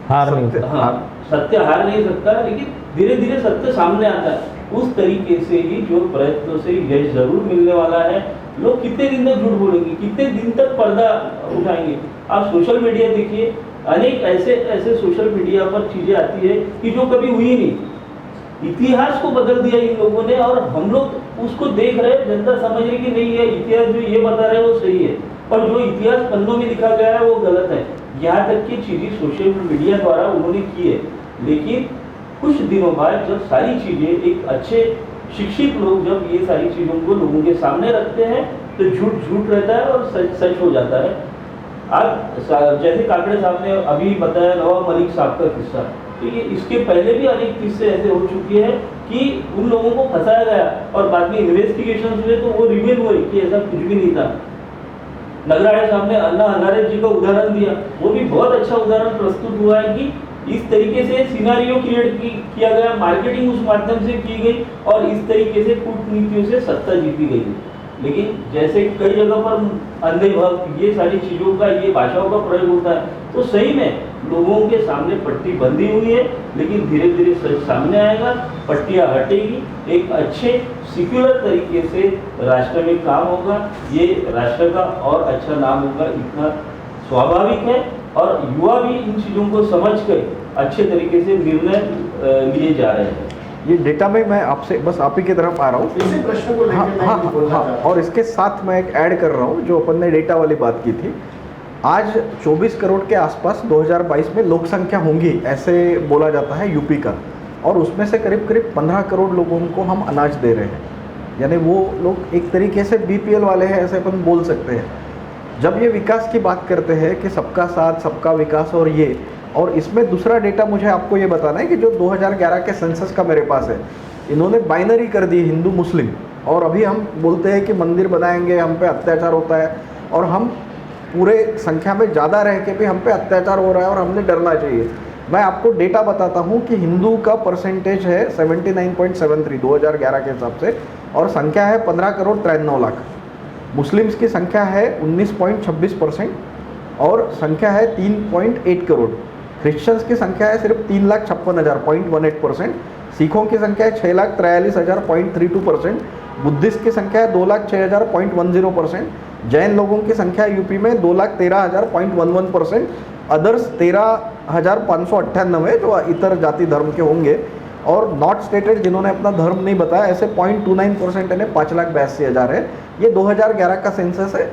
हार नहीं सत्य- हाँ, सत्य हार नहीं सकता, लेकिन धीरे धीरे सत्य सामने आता है। उस तरीके से ही जो प्रयत्नों से यश जरूर मिलने वाला है। लोग कितने दिन तक झूठ बोलेंगे, कितने दिन तक पर्दा उठाएंगे? आप सोशल मीडिया देखिए, अनेक ऐसे सोशल मीडिया पर चीजें आती है कि जो कभी हुई नहीं। इतिहास को बदल दिया इन लोगों ने, और हम लोग उसको देख रहे हैं, जनता समझ रही कि नहीं, ये इतिहास जो ये बता रहे हैं वो सही है, और जो इतिहास पन्नों में लिखा गया है वो गलत है। यहाँ तक की चीजें सोशल मीडिया द्वारा उन्होंने की है। लेकिन कुछ दिनों बाद जब सारी चीजें, एक अच्छे शिक्षित लोग जब ये सारी चीजों को लोगों के सामने रखते हैं, तो झूठ झूठ रहता है और सच सच हो जाता है। आज जैसे काकड़े साहब ने अभी बताया नवाब मलिक साहब का किस्सा, तो ये इसके पहले भी अनेक किस्से ऐसे हो चुके हैं कि उन लोगों को फंसाया गया, और बाद में इन्वेस्टिगेशन हुए तो वो रिवील हुए कि ऐसा कुछ भी नहीं था। नगराड़े साहब ने अन्ना हजारे जी का उदाहरण दिया, वो भी बहुत अच्छा उदाहरण प्रस्तुत हुआ है कि इस तरीके से सिनारियो क्रिएट किया गया, मार्केटिंग उस माध्यम से की गई, और इस तरीके से कूटनीतियों से सत्ता जीती गई। लेकिन जैसे कई जगह पर अंधे भक्त, ये सारी चीज़ों का, ये भाषाओं का प्रयोग होता है, तो सही में लोगों के सामने पट्टी बंधी हुई है, लेकिन धीरे धीरे सच सामने आएगा, पट्टियाँ हटेगी, एक अच्छे सिक्युलर तरीके से राष्ट्र में काम होगा, ये राष्ट्र का और अच्छा नाम होगा, इतना स्वाभाविक है। और युवा भी इन चीज़ों को समझ कर अच्छे तरीके से निर्णय लिए जा रहे हैं। ये डेटा में मैं आपसे बस आप ही की तरफ आ रहा हूँ। इसी प्रश्न को हाँ, लेकर मैं हाँ, कुछ बोलना हाँ, चाहता हूँ। और इसके साथ मैं एक ऐड कर रहा हूँ, जो अपन ने डेटा वाली बात की थी। आज 24 करोड़ के आसपास 2022 में लोक संख्या होंगी, ऐसे बोला जाता है यूपी का, और उसमें से करीब करीब 15 करोड़ लोगों को हम अनाज दे रहे हैं, यानी वो लोग एक तरीके से BPL वाले हैं, ऐसे अपन बोल सकते हैं। जब ये विकास की बात करते हैं कि सबका साथ सबका विकास, और इसमें दूसरा डेटा मुझे आपको ये बताना है कि जो 2011 के सेंसस का मेरे पास है, इन्होंने बाइनरी कर दी हिंदू मुस्लिम, और अभी हम बोलते हैं कि मंदिर बनाएंगे, हम पे अत्याचार होता है, और हम पूरे संख्या में ज़्यादा रह के भी हम पे अत्याचार हो रहा है और हमने डरना चाहिए। मैं आपको डेटा बताता हूँ कि हिंदू का परसेंटेज है 79.73 2011 के हिसाब से, और संख्या है 15 करोड़ 93 लाख। मुस्लिम्स की संख्या है 19.26% और संख्या है 3.8 करोड़। क्रिश्चियंस की संख्या है सिर्फ 3,56,000 0.18%। सिखों की संख्या है 6,43,000 0.32%। बुद्धिस्ट की संख्या है 2,06,000 0.10%। जैन लोगों की संख्या यूपी में 2,13,000 0.11%। अदर्स 13,598 जो इतर जाति धर्म के होंगे, और नॉट स्टेटेड जिन्होंने अपना धर्म नहीं बताया ऐसे 0.29% यानी 5,82,000 है। ये 2011 का सेंसस है।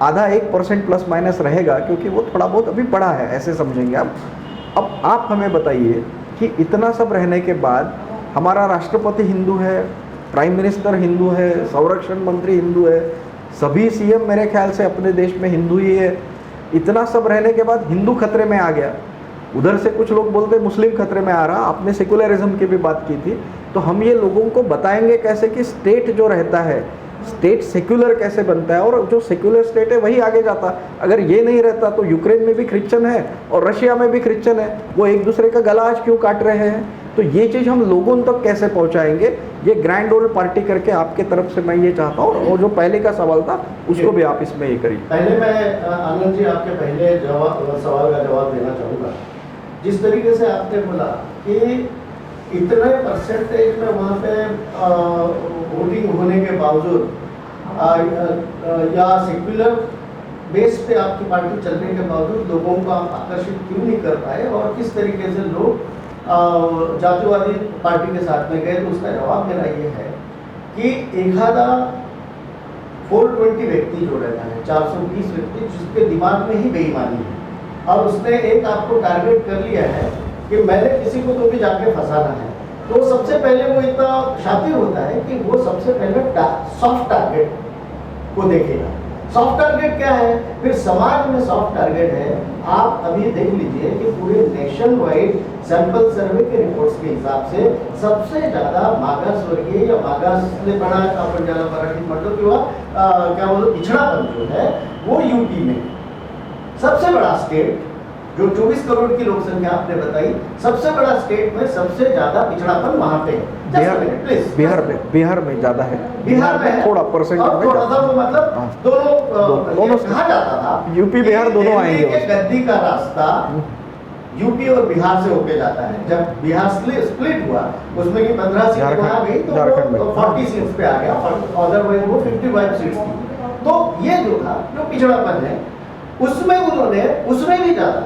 आधा 1% प्लस माइनस रहेगा, क्योंकि वो थोड़ा बहुत अभी बढ़ा है, ऐसे समझेंगे आप। अब आप हमें बताइए कि इतना सब रहने के बाद हमारा राष्ट्रपति हिंदू है, प्राइम मिनिस्टर हिंदू है, संरक्षण मंत्री हिंदू है, सभी सीएम मेरे ख्याल से अपने देश में हिंदू ही है। इतना सब रहने के बाद हिंदू खतरे में आ गया। उधर से कुछ लोग बोलते मुस्लिम खतरे में आ रहा, आपने सेकुलरिज्म की भी बात की थी। तो हम ये लोगों को बताएंगे कैसे कि स्टेट जो रहता है, स्टेट सेक्युलर कैसे बनता है, और जो सेक्युलर स्टेट है वही आगे जाता। अगर ये नहीं रहता तो यूक्रेन में भी क्रिश्चियन है और रशिया में भी क्रिश्चियन है, वो एक दूसरे का गला आज क्यों काट रहे हैं? तो ये चीज़ हम लोगों तक कैसे पहुंचाएंगे? ये ग्रैंड ओल्ड पार्टी करके आपके तरफ से मैं ये चाहता हूँ, और जो पहले का सवाल था उसको भी आप इसमें ये करिए। पहले मैं आनंद जी आपके पहले सवाल का जवाब देना चाहूँगा। जिस तरीके से आपने बोला कि इतने परसेंटेज में वहाँ पे वोटिंग होने के बावजूद या सेक्युलर बेस पे आपकी पार्टी चलने के बावजूद लोगों को आप आकर्षित क्यों नहीं कर पाए, और किस तरीके से लोग जातिवादी पार्टी के साथ में गए? तो उसका जवाब मेरा ये है कि एक आधा 420 व्यक्ति जो रहता है, 420 व्यक्ति जिसके दिमाग में ही बेईमानी है, और उसने एक आपको टारगेट कर लिया है कि मैंने किसी को तो भी जाके फंसाना है, तो सबसे पहले वो इतना शातिर होता है कि वो सबसे पहले सॉफ्ट टारगेट को देखेगा। सॉफ्ट टारगेट क्या है? फिर समाज में सॉफ्ट टारगेट है। आप अभी देख लीजिए कि पूरे नेशन वाइड सैंपल सर्वे के रिपोर्ट्स के हिसाब से सबसे ज़्यादा मागासवर्गीय या मागासलेपणा आपण ज्याला मराठीत म्हणतो किंवा क्या बोलतो पिछड़ापन जो है वो यूपी में सबसे बड़ा स्टेट, जो 24 करोड़ की लोक संख्या आपने बताई, सबसे बड़ा स्टेट में सबसे ज्यादा पिछड़ापन वहां पे है। बिहार में ज्यादा है। बिहार में थोड़ा परसेंट थोड़ा सा वो मतलब दोनों कहा जाता था यूपी बिहार दोनों आएंगे। गद्दी का रास्ता यूपी और बिहार से होके जाता है। जब बिहार स्प्लिट हुआ उसमें की 15 सीट वहाँ गई तो वो 40 सीट्स पे आ गया, अदरवाइज वो 55 सीट्स थी। तो ये जो था जो पिछड़ापन है उसमें उन्होंने उसमें भी ज्यादा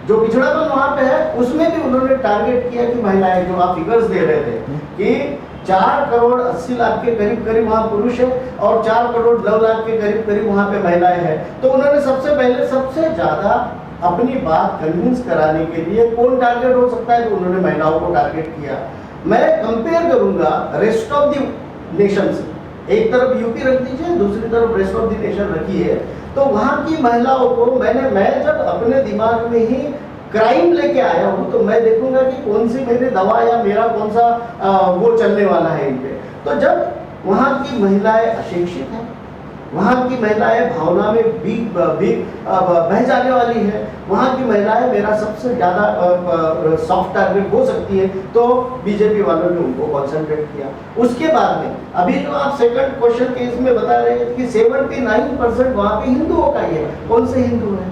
जो पिछड़ापन वहां पे है उसमें भी उन्होंने टारगेट किया कि महिलाएं, जो आप फिगर्स दे रहे थे कि 4 करोड़ 80 लाख के करीब वहाँ पुरुष है और 4 करोड़ 9 लाख के करीब वहाँ पे महिलाएं हैं। तो उन्होंने सबसे पहले सबसे ज्यादा अपनी बात कन्विंस कराने के लिए कौन टारगेट हो सकता है, तो उन्होंने महिलाओं को टारगेट किया। मैं कंपेयर करूंगा रेस्ट ऑफ द नेशन से। एक तरफ यूपी रख दीजिए, दूसरी तरफ रेस्ट ऑफ द नेशन रखिए, तो वहाँ की महिलाओं को मैं जब अपने दिमाग में ही क्राइम लेके आया हूँ तो मैं देखूंगा कि कौन सी मेरी दवा या मेरा कौन सा वो चलने वाला है इन पे। तो जब वहाँ की महिलाएं अशिक्षित हैं, वहाँ की महिलाएं भावना में बह जाने वाली है, वहाँ की महिलाएं मेरा सबसे ज़्यादा सॉफ्ट टारगेट हो सकती है, तो बीजेपी वालों ने उनको कॉन्सेंट्रेट किया। उसके बाद में अभी जो आप सेकंड क्वेश्चन के इसमें बता रहे हैं कि 79% वहाँ पे हिंदुओं का ही है। कौन से हिंदू है?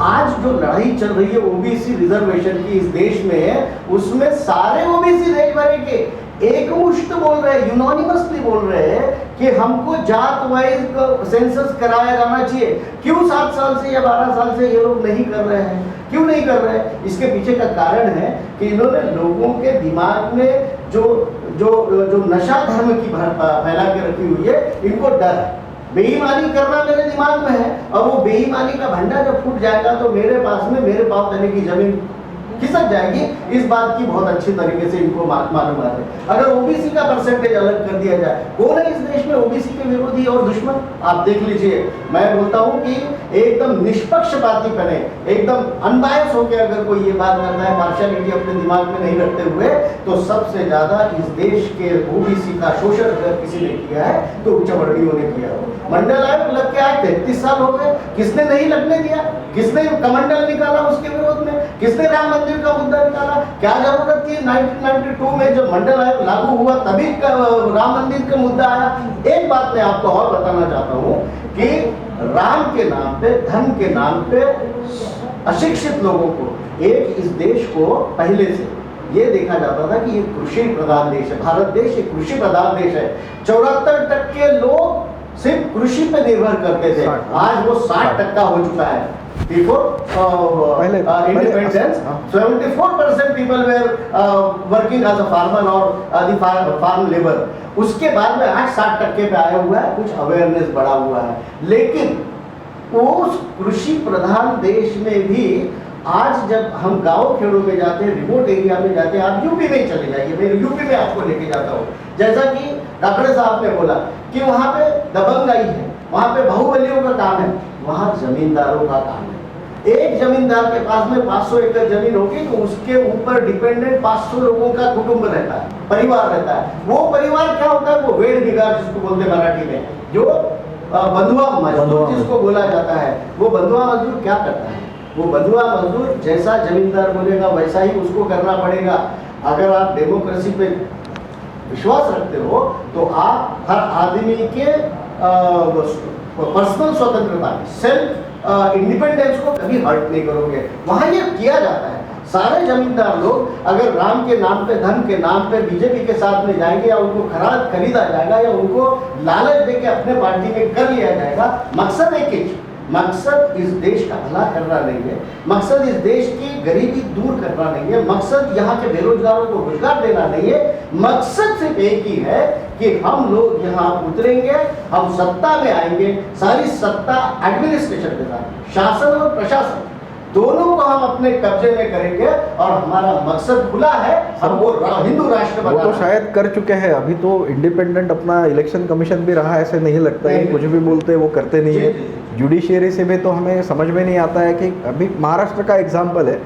आज जो लड़ाई चल रही है ओबीसी रिजर्वेशन की इस देश में, उसमें सारे ओबीसी देश भर के एक मुश्त बोल रहे हैं, यूनोनिमसली बोल रहे हैं कि हमको जात वाइज सेंसस कराया जाना चाहिए। क्यों 7 साल से या 12 साल से ये लोग नहीं कर रहे हैं? क्यों नहीं कर रहे हैं? इसके पीछे का कारण है कि इन्होंने लोगों के दिमाग में जो नशा धर्म की फैला के रखी हुई है, इनको डर है। बेईमानी करना मेरे दिमाग में है, और वो बेईमानी का भंडा जब फूट जाएगा तो मेरे पास में मेरे पाँव तले की जमीन खिसक जाएगी। इस बात की बहुत अच्छी तरीके से इनको मालूम है। अगर ओबीसी का परसेंटेज अलग कर दिया जाए, कौन है इस देश में ओबीसी के विरोधी और दुश्मन? आप देख लीजिए। मैं बोलता हूं कि एकदम निष्पक्षपाती बने, एकदम अनबायस होकर अगर कोई ये बात करता है, पार्शियलिटी अपने दिमाग में नहीं रखते हुए, तो सबसे ज्यादा इस देश के ओबीसी का शोषण अगर किसी ने किया है तो उच्च वर्णियों ने किया हो। मंडल आयोग लग के आए 33 साल हो गए, किसने नहीं लगने दिया? किसने कमंडल निकाला उसके विरोध में? किसने राम मंदिर का मुद्दा निकाला? क्या जरूरत थी 1992 में जब मंडल आयोग लागू हुआ तभी राम मंदिर का मुद्दा आया? एक बात मैं आपको और बताना चाहता हूं कि राम के नाम पे, धर्म के नाम पे अशिक्षित लोगों को इस देश को पहले से ये देखा जाता था कि ये कृषि प्रधान देश है। भारत देश एक कृषि प्रधान देश है। 74% लोग सिर्फ कृषि पे निर्भर करते थे, आज वो 60% हो चुका है। Before independence, 74% people were working as a farmer or the farm labor. उसके बाद में आज 60% पे आया हुआ है, कुछ अवेयरनेस बढ़ा हुआ है। लेकिन उस कृषि प्रधान देश में भी आज जब हम गांव खेड़ों में जाते हैं, रिमोट एरिया में जाते हैं, आप यूपी में चले जाइए, मैं यूपी में आपको लेके जाता हूँ। जैसा कि डॉक्टर साहब ने बोला कि वहाँ पे दबंगाई है, वहाँ पे बाहुबलियों का काम है, वहाँ जमींदारों का काम है। एक जमींदार के पास में 500 एकड़ जमीन होगी तो उसके ऊपर डिपेंडेंट 500 लोगों का कुटुंब रहता है, परिवार रहता है। वो परिवार क्या होता है? वो वेड़ बिगाड़ जिसको बोलते हैं मराठी में, जो बंधुआ मजदूर जिसको बोला जाता है। वो बंधुआ मजदूर क्या करता है? वो बंधुआ मजदूर जैसा जमींदार बोलेगा वैसा ही उसको करना पड़ेगा। अगर आप डेमोक्रेसी पे विश्वास रखते हो तो आप हर आदमी के पर्सनल स्वतंत्रता, सेल्फ इंडिपेंडेंस को कभी हर्ट नहीं करोगे। वहाँ ये किया जाता है। सारे जमींदार लोग अगर राम के नाम पे, धन के नाम पे बीजेपी के साथ में जाएंगे, या उनको खरीदा जाएगा, या उनको लालच देके अपने पार्टी में कर लिया जाएगा, मकसद एक ही, मकसद इस देश का भला करना नहीं है, मकसद इस देश की गरीबी दूर करना नहीं है, मकसद यहाँ के बेरोजगारों को रोजगार देना नहीं है। मकसद सिर्फ एक ही है कि हम लोग यहाँ उतरेंगे, हम सत्ता में आएंगे, सारी सत्ता एडमिनिस्ट्रेशन के साथ, शासन और प्रशासन दोनों को हम अपने कब्जे में करेंगे। और हमारा मकसद खुला है, हम वो हिंदू राष्ट्र वो तो शायद कर चुके हैं। अभी तो इंडिपेंडेंट अपना इलेक्शन कमीशन भी रहा, ऐसे नहीं लगता है, कुछ भी बोलते हैं वो करते नहीं है। जुडिशियरी से भी तो हमें समझ में नहीं आता है कि अभी महाराष्ट्र का एग्जाम्पल है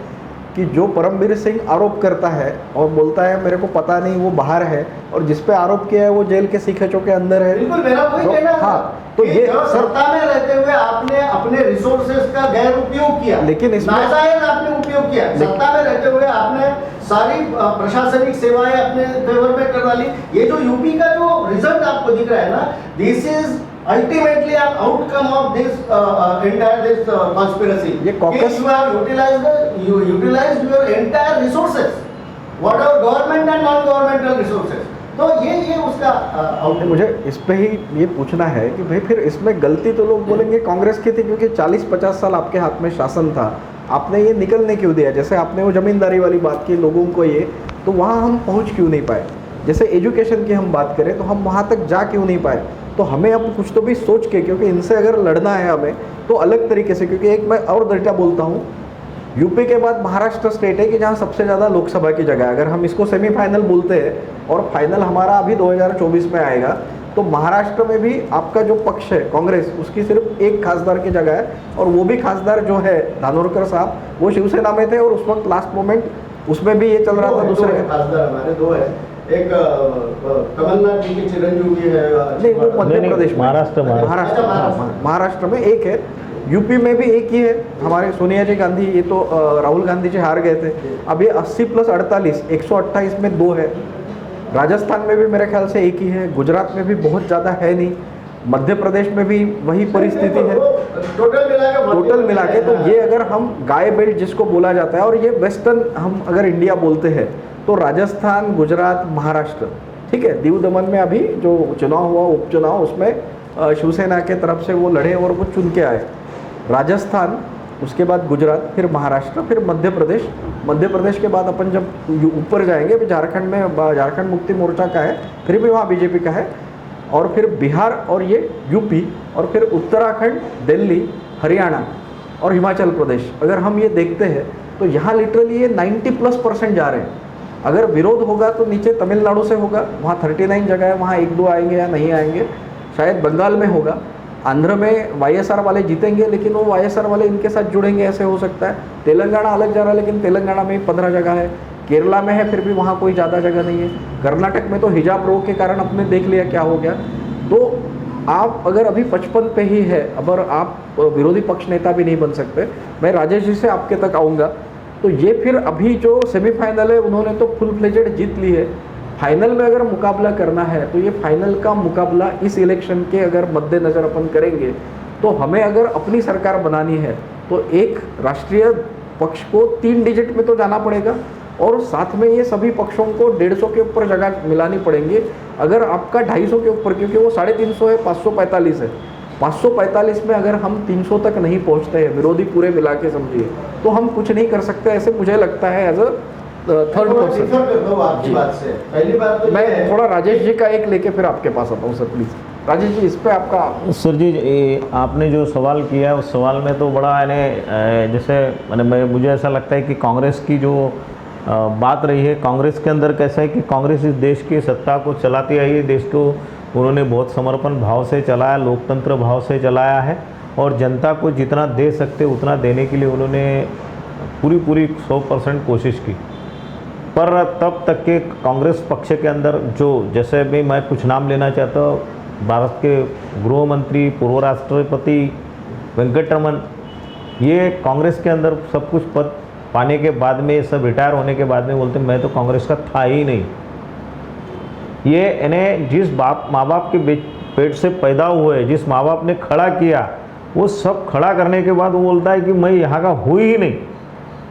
कि जो परमवीर सिंह आरोप करता है और बोलता है मेरे को पता नहीं, वो बाहर है, और जिस पे आरोप किया है वो जेल के सीखेचों के अंदर है। बिल्कुल मेरा वही कहना है। हाँ, तो ये सत्ता में रहते हुए आपने अपने रिसोर्सेज का गैर उपयोग किया, लेकिन इसमें नाजायज आपने उपयोग किया। सत्ता में रहते हुए आपने सारी प्रशासनिक सेवाएं अपने फेवर में करवा ली। ये जो यूपी का जो रिजल्ट आपको दिख रहा है ना, this is ultimately an outcome of this entire conspiracy. ये caucus you have utilized your entire resources, whatever government and non-governmental resources. तो ये उसका आउटकम। मुझे इस पे ही ये पूछना है कि भाई फिर इसमें गलती तो लोग बोलेंगे कांग्रेस की थी, क्योंकि 40-50 साल आपके हाथ में शासन था, आपने ये निकलने क्यों दिया? जैसे आपने वो जमींदारी वाली बात की लोगों को, ये तो वहाँ हम पहुँच क्यों नहीं पाए? जैसे एजुकेशन की हम बात करें तो हम वहाँ तक जा क्यों नहीं पाए? तो हमें अब कुछ तो भी सोच के, क्योंकि इनसे अगर लड़ना है हमें तो अलग तरीके से, क्योंकि एक मैं और डेटा बोलता हूँ, यूपी के बाद महाराष्ट्र स्टेट है कि जहाँ सबसे ज़्यादा लोकसभा की जगह है। अगर हम इसको सेमीफाइनल बोलते हैं और फाइनल हमारा अभी 2024 में आएगा, तो महाराष्ट्र में भी आपका जो पक्ष है कांग्रेस, उसकी सिर्फ एक खासदार की जगह है, और वो भी खासदार जो है धानोरकर साहब, वो शिवसेना में थे, और उस वक्त लास्ट मोमेंट उसमें भी ये चल रहा था। दूसरे खासदार हमारे दो है, एक कमलनाथ जी के चिरंजीवी है, नहीं वो मध्य प्रदेश, महाराष्ट्र में एक है, यूपी में भी एक ही है। हमारे सोनिया जी गांधी, ये तो राहुल गांधी जी हार गए थे। अब ये 80+48 128 में 2 है। राजस्थान में भी मेरे ख्याल से एक ही है, गुजरात में भी बहुत ज़्यादा है नहीं, मध्य प्रदेश में भी वही परिस्थिति है। टोटल मिला के तो ये अगर हम गाय बेल्ट जिसको बोला जाता है, और ये वेस्टर्न हम अगर इंडिया बोलते हैं, तो राजस्थान, गुजरात, महाराष्ट्र, ठीक है। दीव दमन में अभी जो चुनाव हुआ, उपचुनाव, उसमें शिवसेना के तरफ से वो लड़े और वो चुन के आए। राजस्थान, उसके बाद गुजरात, फिर महाराष्ट्र, फिर मध्य प्रदेश। मध्य प्रदेश के बाद अपन जब ऊपर जाएंगे, अभी झारखंड में झारखंड मुक्ति मोर्चा का है, फिर भी वहाँ बीजेपी का है, और फिर बिहार और ये यूपी, और फिर उत्तराखंड, दिल्ली, हरियाणा और हिमाचल प्रदेश। अगर हम ये देखते हैं तो यहाँ लिटरली ये 90+% जा रहे हैं। अगर विरोध होगा तो नीचे तमिलनाडु से होगा, वहाँ 39 जगह है, वहाँ 1-2 आएंगे या नहीं आएंगे। शायद बंगाल में होगा, आंध्र में वाईएसआर वाले जीतेंगे, लेकिन वो वाईएसआर वाले इनके साथ जुड़ेंगे, ऐसे हो सकता है। तेलंगाना अलग जा रहा है, लेकिन तेलंगाना में 15 जगह है। केरला में है, फिर भी वहाँ कोई ज़्यादा जगह नहीं है। कर्नाटक में तो हिजाब रोक के कारण अपने देख लिया क्या हो गया। तो आप अगर अभी 55 पे ही है, अगर आप विरोधी पक्ष नेता भी नहीं बन सकते, मैं राजेश जी से आपके तक आऊँगा, तो ये फिर अभी जो सेमीफाइनल है उन्होंने तो फुल फ्लेजेड जीत ली है। फाइनल में अगर मुकाबला करना है तो ये फाइनल का मुकाबला इस इलेक्शन के अगर मद्देनज़र अपन करेंगे, तो हमें अगर अपनी सरकार बनानी है तो एक राष्ट्रीय पक्ष को 3 डिजिट में तो जाना पड़ेगा, और साथ में ये सभी पक्षों को 150 के ऊपर जगह मिलानी पड़ेंगी। अगर आपका 250 के ऊपर, क्योंकि वो 350 है, 545 है, 545 में अगर हम 300 तक नहीं पहुंचते हैं, विरोधी पूरे मिला के समझिए, तो हम कुछ नहीं कर सकते, ऐसे मुझे लगता है एज अ थर्ड पर्सन। आपकी बात से पहली बात तो मैं थोड़ा राजेश जी का एक लेके फिर आपके पास आता हूँ सर, प्लीज़। राजेश जी, इस पे आपका। सर जी, आपने जो सवाल किया है उस सवाल में तो बड़ा यानी जैसे मुझे ऐसा लगता है कि कांग्रेस की जो बात रही है, कांग्रेस के अंदर कैसा है कि कांग्रेस इस देश की सत्ता को चलाती आई है, देश को उन्होंने बहुत समर्पण भाव से चलाया, लोकतंत्र भाव से चलाया है और जनता को जितना दे सकते उतना देने के लिए उन्होंने पूरी 100% कोशिश की। पर तब तक के कांग्रेस पक्ष के अंदर जो, जैसे भी मैं कुछ नाम लेना चाहता हूँ, भारत के गृह मंत्री, पूर्व राष्ट्रपति वेंकटरमन, ये कांग्रेस के अंदर सब कुछ पद पाने के बाद में, सब रिटायर होने के बाद में बोलते मैं तो कांग्रेस का था ही नहीं। ये इन्हें जिस माँ बाप के पेट से पैदा हुए, जिस माँ बाप ने खड़ा किया, वो सब खड़ा करने के बाद वो बोलता है कि मैं यहाँ का हूँ ही नहीं।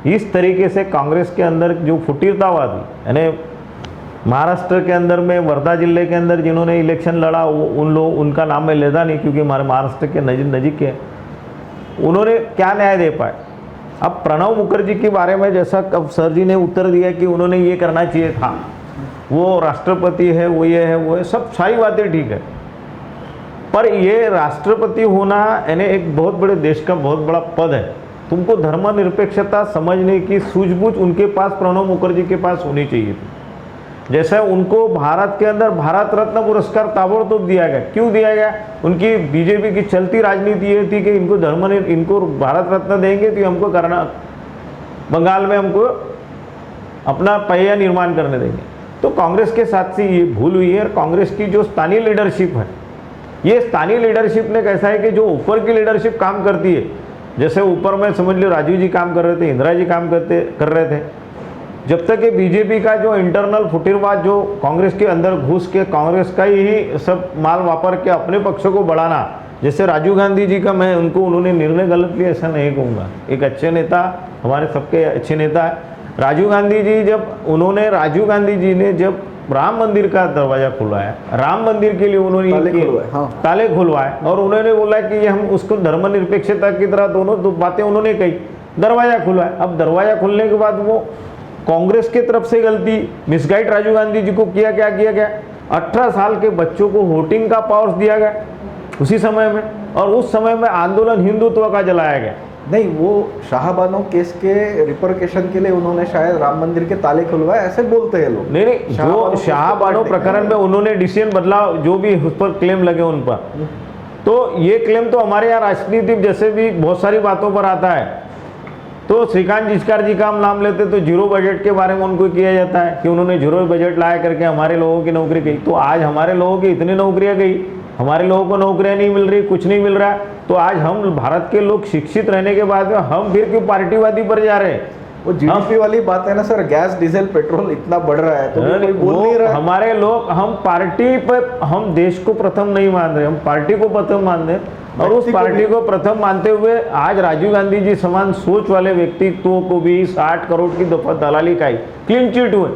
इस तरीके से कांग्रेस के अंदर जो फुटीरतावादी, यानी महाराष्ट्र के अंदर में वर्धा जिले के अंदर जिन्होंने इलेक्शन लड़ा, वो उनका नाम मैं लेता नहीं क्योंकि हमारे महाराष्ट्र के नज़दीक है, उन्होंने क्या न्याय दे पाए। अब प्रणब मुखर्जी के बारे में जैसा अब सर जी ने उत्तर दिया कि उन्होंने ये करना चाहिए था, वो राष्ट्रपति है, वो ये है, वो है, सब सारी बातें ठीक है, पर ये राष्ट्रपति होना यानी एक बहुत बड़े देश का बहुत बड़ा पद है। तुमको धर्मनिरपेक्षता समझने की सूझबूझ उनके पास, प्रणब मुखर्जी के पास होनी चाहिए थी। जैसे उनको भारत के अंदर भारत रत्न पुरस्कार ताबड़तोड़ दिया गया, क्यों दिया गया? उनकी बीजेपी की चलती राजनीति ये थी कि इनको भारत रत्न देंगे तो हमको करना, बंगाल में हमको अपना पहिया निर्माण करने देंगे। तो कांग्रेस के साथ से ये भूल हुई है। और कांग्रेस की जो स्थानीय लीडरशिप है, ये स्थानीय लीडरशिप ने कैसा है कि जो ऊपर की लीडरशिप काम करती है, जैसे ऊपर में समझ लो राजीव जी काम कर रहे थे, इंदिरा जी काम कर रहे थे, जब तक ये बीजेपी का जो इंटरनल फुटीरबाज जो कांग्रेस के अंदर घुस के कांग्रेस का ही सब माल वापर के अपने पक्ष को बढ़ाना, जैसे राजीव गांधी जी का, मैं उन्होंने निर्णय गलत लिया ऐसा नहीं कहूँगा, एक अच्छे नेता, हमारे सबके अच्छे नेता है राजीव गांधी जी ने जब राम मंदिर का दरवाजा खुलवाया, राम मंदिर के लिए उन्होंने ताले खुलवाए और उन्होंने बोला कि ये हम उसको धर्मनिरपेक्षता की तरह दोनों बातें उन्होंने कही, दरवाजा खुलवाया। अब दरवाजा खुलने के बाद वो कांग्रेस के तरफ से गलती, मिसगाइड राजीव गांधी जी को क्या किया गया, 18 साल के बच्चों को वोटिंग का पावर्स दिया गया उसी समय में, और उस समय में आंदोलन हिंदुत्व का जलाया गया। नहीं, वो शाहबानो केस के रिपरकेशन के लिए उन्होंने शायद राम मंदिर के ताले खुलवाए, ऐसे बोलते हैं लोग। नहीं, जो शाहबानो प्रकरण में उन्होंने डिसीजन बदला, जो भी उस पर क्लेम लगे उन पर, तो ये क्लेम तो हमारे यहाँ राजनीति जैसे भी बहुत सारी बातों पर आता है। तो श्रीकांत जिचकार जी का हम नाम लेते तो जीरो बजट के बारे में उनको किया जाता है कि उन्होंने जीरो बजट लाया करके हमारे लोगों की नौकरी गई। तो आज हमारे लोगों की इतनी नौकरियां गई, हमारे लोगों को नौकरियां नहीं मिल रही, कुछ नहीं मिल रहा। तो आज हम भारत के लोग शिक्षित रहने के बाद में हम फिर क्यों पार्टीवादी पर जा रहे हैं? वो जीडीपी वाली बात है ना सर, गैस डीजल पेट्रोल इतना बढ़ रहा है तो कोई बोल नहीं रहा है। हमारे लोग, हम पार्टी पर, हम देश को प्रथम नहीं मान रहे, हम पार्टी को प्रथम मान रहे, और उस पार्टी को प्रथम मानते हुए आज राजीव गांधी जी समान सोच वाले व्यक्तित्वों को भी 60 करोड़ की दफा दलाली खाई, क्लीन चिट हुए।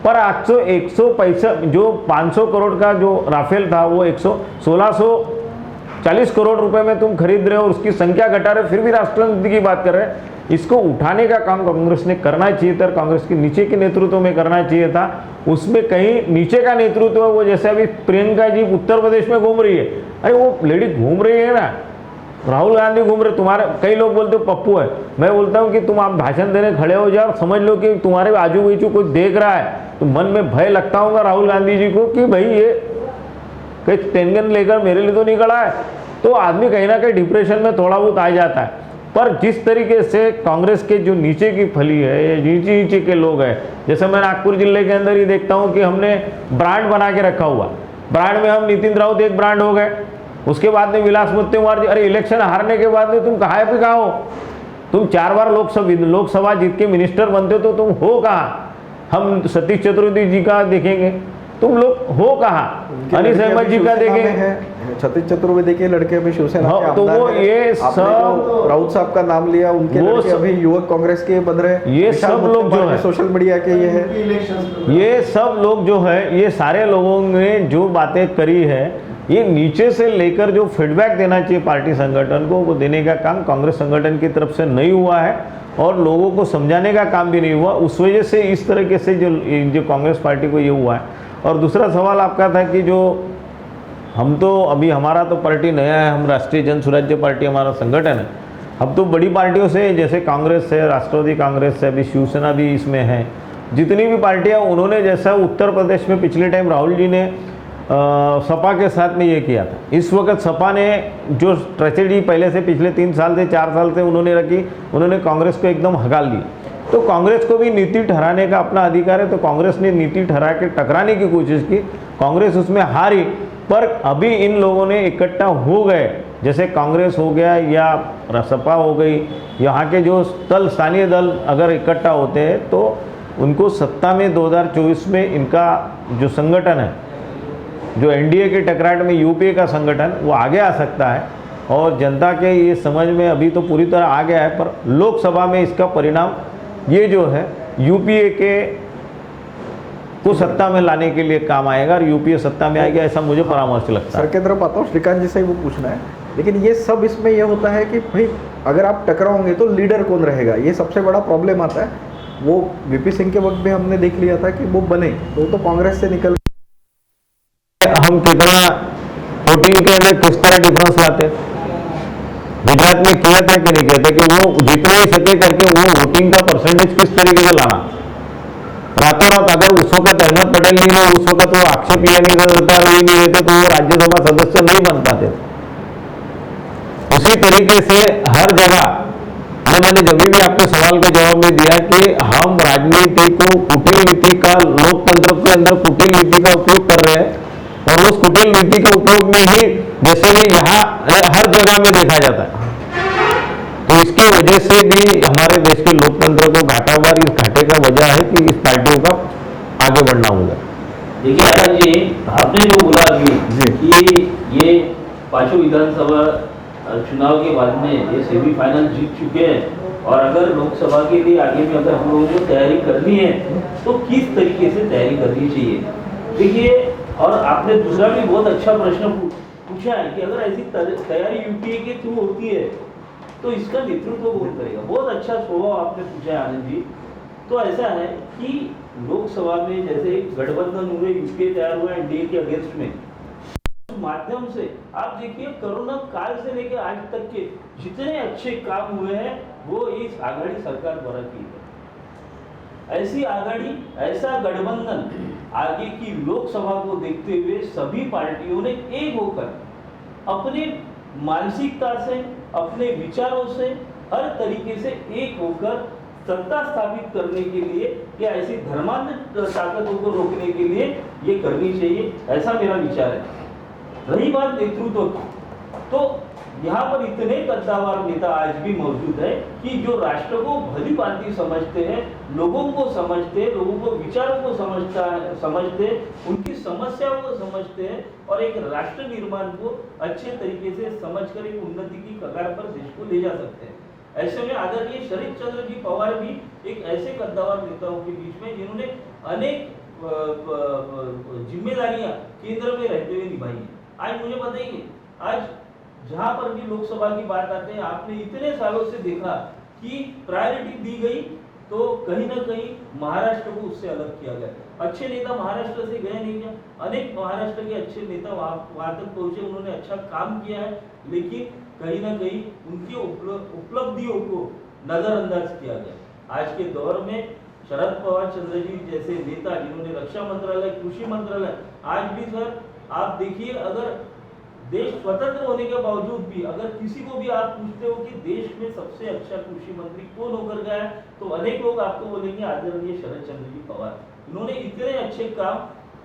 पर 100 पैसा जो 500 करोड़ का जो राफेल था वो 1640 करोड़ रुपए में तुम खरीद रहे हो, उसकी संख्या घटा रहे, फिर भी राष्ट्रनीति की बात कर रहे हैं। इसको उठाने का काम कांग्रेस ने करना चाहिए था, कांग्रेस के नीचे के नेतृत्व में करना चाहिए था। उसमें कहीं नीचे का नेतृत्व वो, जैसे अभी प्रियंका जी उत्तर प्रदेश में घूम रही है, अरे वो लेडी घूम रही है ना, राहुल गांधी घूम रहे, तुम्हारे कई लोग बोलते हो पप्पू है, मैं बोलता हूँ कि तुम आप भाषण देने खड़े हो जाओ, समझ लो कि तुम्हारे आजू बाजू कोई देख रहा है, तो मन में भय लगता होगा राहुल गांधी जी को कि भाई ये कहीं तेंगन लेकर मेरे लिए तो नहीं खड़ा है। तो आदमी कहीं ना कहीं डिप्रेशन में थोड़ा बहुत आ जाता है। पर जिस तरीके से कांग्रेस के जो नीचे की फली है, ये नीचे के लोग हैं, जैसे मैं नागपुर जिले के अंदर ही देखता हूँ कि हमने ब्रांड बना के रखा हुआ, ब्रांड में हम नितिन राउत एक ब्रांड हो गए, उसके बाद में विलास मुत्तेमवार जी, अरे इलेक्शन हारने के बाद में तुम कहाँ पे कहाँ हो? तुम 4 बार लोकसभा जीत के मिनिस्टर बनते हो तो तुम हो कहाँ? हम सतीश चतुर्वेदी जी का देखेंगे, तुम लोग हो कहाँ? अनिस अहमद जी का देखेंगे, सतीश चतुर्वेदी के लड़के अभी शिवसेना के तो वो ये सब राउत साहब का नाम लिया, उनके लड़के अभी युवक कांग्रेस के बन रहे। ये सब लोग जो है सोशल मीडिया के ये सब लोग जो है, ये सारे लोगों ने जो बातें करी है, ये नीचे से लेकर जो फीडबैक देना चाहिए पार्टी संगठन को, वो देने का काम कांग्रेस संगठन की तरफ से नहीं हुआ है और लोगों को समझाने का काम भी नहीं हुआ। उस वजह से इस तरीके से जो कांग्रेस पार्टी को ये हुआ है। और दूसरा सवाल आपका था कि जो हम तो अभी हमारा तो पार्टी नया है, हम राष्ट्रीय जन स्वराज्य पार्टी हमारा संगठन है। हम तो बड़ी पार्टियों से जैसे कांग्रेस है, राष्ट्रवादी कांग्रेस है, अभी शिवसेना भी इसमें है, जितनी भी पार्टियां उन्होंने जैसा उत्तर प्रदेश में पिछले टाइम राहुल जी ने सपा के साथ में ये किया था, इस वक्त सपा ने जो स्ट्रेटेजी पहले से पिछले 3 साल से 4 साल से उन्होंने रखी, उन्होंने कांग्रेस को एकदम हगाल दिया। तो कांग्रेस को भी नीति ठहराने का अपना अधिकार है, तो कांग्रेस ने नीति ठहरा के टकराने की कोशिश की, कांग्रेस उसमें हारी। पर अभी इन लोगों ने इकट्ठा हो गए, जैसे कांग्रेस हो गया या सपा हो गई, यहाँ के जो स्थानीय दल अगर इकट्ठा होते हैं तो उनको सत्ता में 2024 में इनका जो संगठन है, जो एनडीए के टकराट में यूपीए का संगठन, वो आगे आ सकता है। और जनता के ये समझ में अभी तो पूरी तरह आ गया है, पर लोकसभा में इसका परिणाम ये जो है यूपीए के को सत्ता में लाने के लिए काम आएगा और यूपीए सत्ता में आएगा, ऐसा मुझे परामर्श लगता है। सर की तरफ आता हूँ, श्रीकांत जी से ही वो पूछना है, लेकिन ये सब इसमें ये होता है कि भाई अगर आप टकराओगे तो लीडर कौन रहेगा, ये सबसे बड़ा प्रॉब्लम आता है। वो वीपी सिंह के वक्त भी हमने देख लिया था कि वो बने तो कांग्रेस से निकल, हम कितना वोटिंग के अंदर किस तरह डिफरेंस लाते, गुजरात में किया था कि नहीं कहते कि वो जितने ही सके करके वो वोटिंग का परसेंटेज किस तरीके से लाना। रातों रात अगर उस वक्त अहमद पटेल जी ने उस वक्त वो आक्षेप लिया नहीं रहता, ये नहीं रहते, तो वो राज्यसभा सदस्य नहीं बन पाते। उसी तरीके से हर जगह मैंने जब भी आपके सवाल के जवाब में दिया कि हम राजनीति को कुटिल नीति का, लोकतंत्र के अंदर कुटिल नीति का उपयोग कर रहे हैं और उस कुटिल नीति के उपयोग में ही जैसे भी यहाँ हर जगह में देखा जाता है, तो इसकी वजह से भी हमारे देश के लोकतंत्र को घाटा हुआ। इस घाटे का वजह है कि इस पार्टियों का आगे बढ़ना होगा। देखिए आनंद जी, आपने जो बोला अभी कि ये 5 विधानसभा चुनाव के बाद में ये सेमीफाइनल जीत चुके हैं और अगर लोकसभा के लिए आगे में अगर हम लोगों को तैयारी करनी है तो किस तरीके से तैयारी करनी चाहिए। देखिए, और आपने दूसरा भी बहुत अच्छा प्रश्न पूछा है कि अगर ऐसी तैयारी यूपीए के थ्रू होती है तो इसका नेतृत्व कौन करेगा। बहुत अच्छा स्वभाव आपने पूछा है आनंद जी। तो ऐसा है कि लोकसभा में जैसे गठबंधन हुए, यूपीए तैयार हुआ एनडीए के अगेंस्ट में, माध्यम से आप देखिए कोरोना काल से लेकर आज तक के जितने अच्छे काम हुए हैं वो इस आघाड़ी सरकार द्वारा की है। ऐसी आघाड़ी, ऐसा गठबंधन आगे की लोकसभा को देखते हुए सभी पार्टियों ने एक होकर अपने मानसिकता से, अपने विचारों से, हर तरीके से एक होकर सत्ता स्थापित करने के लिए या ऐसी धर्मांध ताकतों को रोकने के लिए ये करनी चाहिए, ऐसा मेरा विचार है। रही बात नेतृत्व की, तो यहाँ पर इतने कद्दावर नेता आज भी मौजूद है कि जो राष्ट्र को भली भांति समझते हैं, लोगों को समझते हैं, लोगों को विचारों को समझते हैं, उनकी समस्याओं को समझते हैं और एक राष्ट्र निर्माण को अच्छे तरीके से समझकर एक उन्नति की कगार पर देश को ले जा सकते हैं। ऐसे में आदरणीय शरद चंद्र जी पवार भी एक ऐसे कद्दावर नेताओं के बीच में जिन्होंने अनेक जिम्मेदारियां केंद्र में रहते हुए निभाई है। आज मुझे बताइए, आज जहां पर भी लोकसभा की बात आते हैं, आपने इतने सालों से देखा कि प्रायोरिटी दी गई तो कहीं ना कहीं महाराष्ट्र को उससे अलग किया गया। अच्छे नेता महाराष्ट्र से गए नहीं क्या, अनेक महाराष्ट्र के अच्छे नेता वहां तक पहुंचे, उन्होंने अच्छा काम किया है, लेकिन कहीं ना कहीं उनकी उपलब्धियों को नजरअंदाज किया गया। आज के दौर में शरद पवार चंद्र जी जैसे नेता जिन्होंने रक्षा मंत्रालय, कृषि मंत्रालय, आज भी सर आप देखिए, अगर देश स्वतंत्र होने के बावजूद भी अगर किसी को भी आप पूछते हो कि देश में सबसे अच्छा कृषि मंत्री कौन होकर गया है, तो अनेक लोग आपको बोलेंगे आदरणीय शरद चंद्र जी पवार। इन्होंने इतने अच्छे काम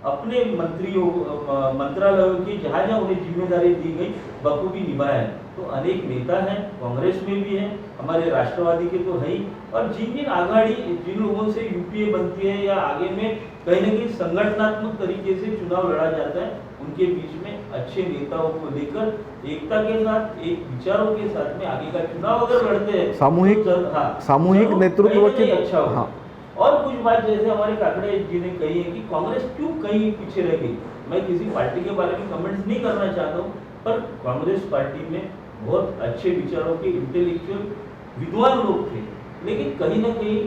अपने मंत्रालयों की जहां जहां उन्हें जिम्मेदारी दी गई बखूबी निभाया है। तो अनेक नेता हैं, कांग्रेस में भी हैं, हमारे राष्ट्रवादी के तो है ही, और जिन आघाड़ी जिन लोगों से यूपीए बनती है या आगे में कहीं ना कहीं संगठनात्मक तरीके से चुनाव लड़ा जाता है, उनके बीच में अच्छे नेताओं को लेकर एकता के साथ, एक विचारों के साथ में आगे का चुनाव अगर लड़ते हैं, सामूहिक नेतृत्व की अच्छा हो। हाँ। और कुछ बात जैसे हमारे काकड़े जी ने कही है कि कांग्रेस क्यों कहीं पीछे रह गई। मैं किसी पार्टी के बारे में कमेंट्स नहीं करना चाहता हूँ, पर कांग्रेस पार्टी में बहुत अच्छे विचारों के इंटेलेक्चुअल विद्वान लोग थे, लेकिन कहीं ना कहीं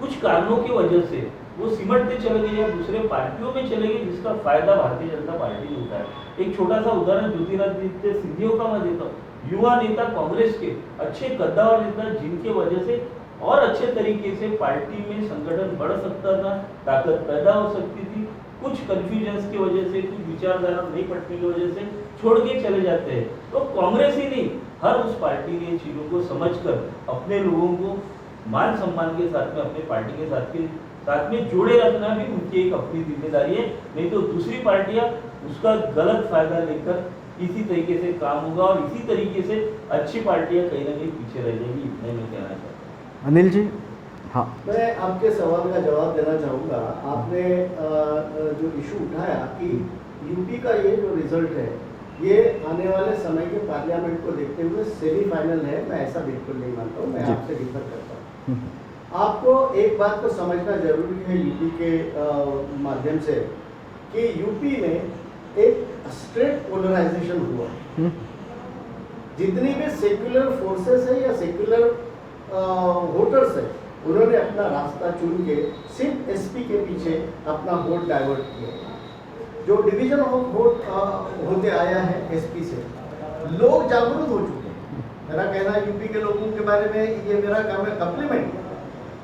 कुछ कारणों की वजह से वो सिमटते चले गए या दूसरे पार्टियों में चले गए, जिसका फायदा भारतीय जनता पार्टी को होता है। एक छोटा सा उदाहरण ज्योतिरादित्य सिंधिया का मैं देता हूँ। युवा नेता कांग्रेस के, अच्छे कद्दावर नेता, जिनके वजह से और अच्छे तरीके से पार्टी में संगठन बढ़ सकता था, ताकत पैदा हो सकती थी। कुछ कंफ्यूजन्स की वजह से, कुछ विचारधारा नहीं पटने की वजह से छोड़ के चले जाते हैं। तो कांग्रेस ही नहीं, हर उस पार्टी ने इन चीज़ों को समझकर अपने लोगों को मान सम्मान के साथ में अपने पार्टी के साथ में जोड़े रखना भी उनकी एक अपनी जिम्मेदारी है। नहीं तो दूसरी पार्टियां उसका गलत फायदा लेकर इसी तरीके से काम होगा और इसी तरीके से अच्छी पार्टियां कहीं ना कहीं पीछे रह जाएंगी। इतने में कहना चाहता हूँ। अनिल जी, हाँ, मैं आपके सवाल का जवाब देना चाहूँगा। आपने जो इशू उठाया कि यूपी का ये जो रिजल्ट है, ये आने वाले समय के पार्लियामेंट को देखते हुए सेमीफाइनल है, मैं ऐसा बिल्कुल नहीं मानता हूँ। मैं जी। आपसे डिफर करता हूँ। आपको एक बात को समझना जरूरी है यूपी के माध्यम से, कि यूपी में एक स्ट्रेट पोलराइजेशन हुआ। जितनी भी सेक्युलर फोर्सेस है या सेक्युलर वोटर्स है, उन्होंने अपना रास्ता चुन के सिर्फ एसपी के पीछे अपना वोट डाइवर्ट किया। जो डिवीजन ऑफ वोट होते आया है एसपी से, लोग जागरूक हो चुके हैं। मेरा कहना यूपी के लोगों के बारे में ये मेरा कम्प्लीमेंट है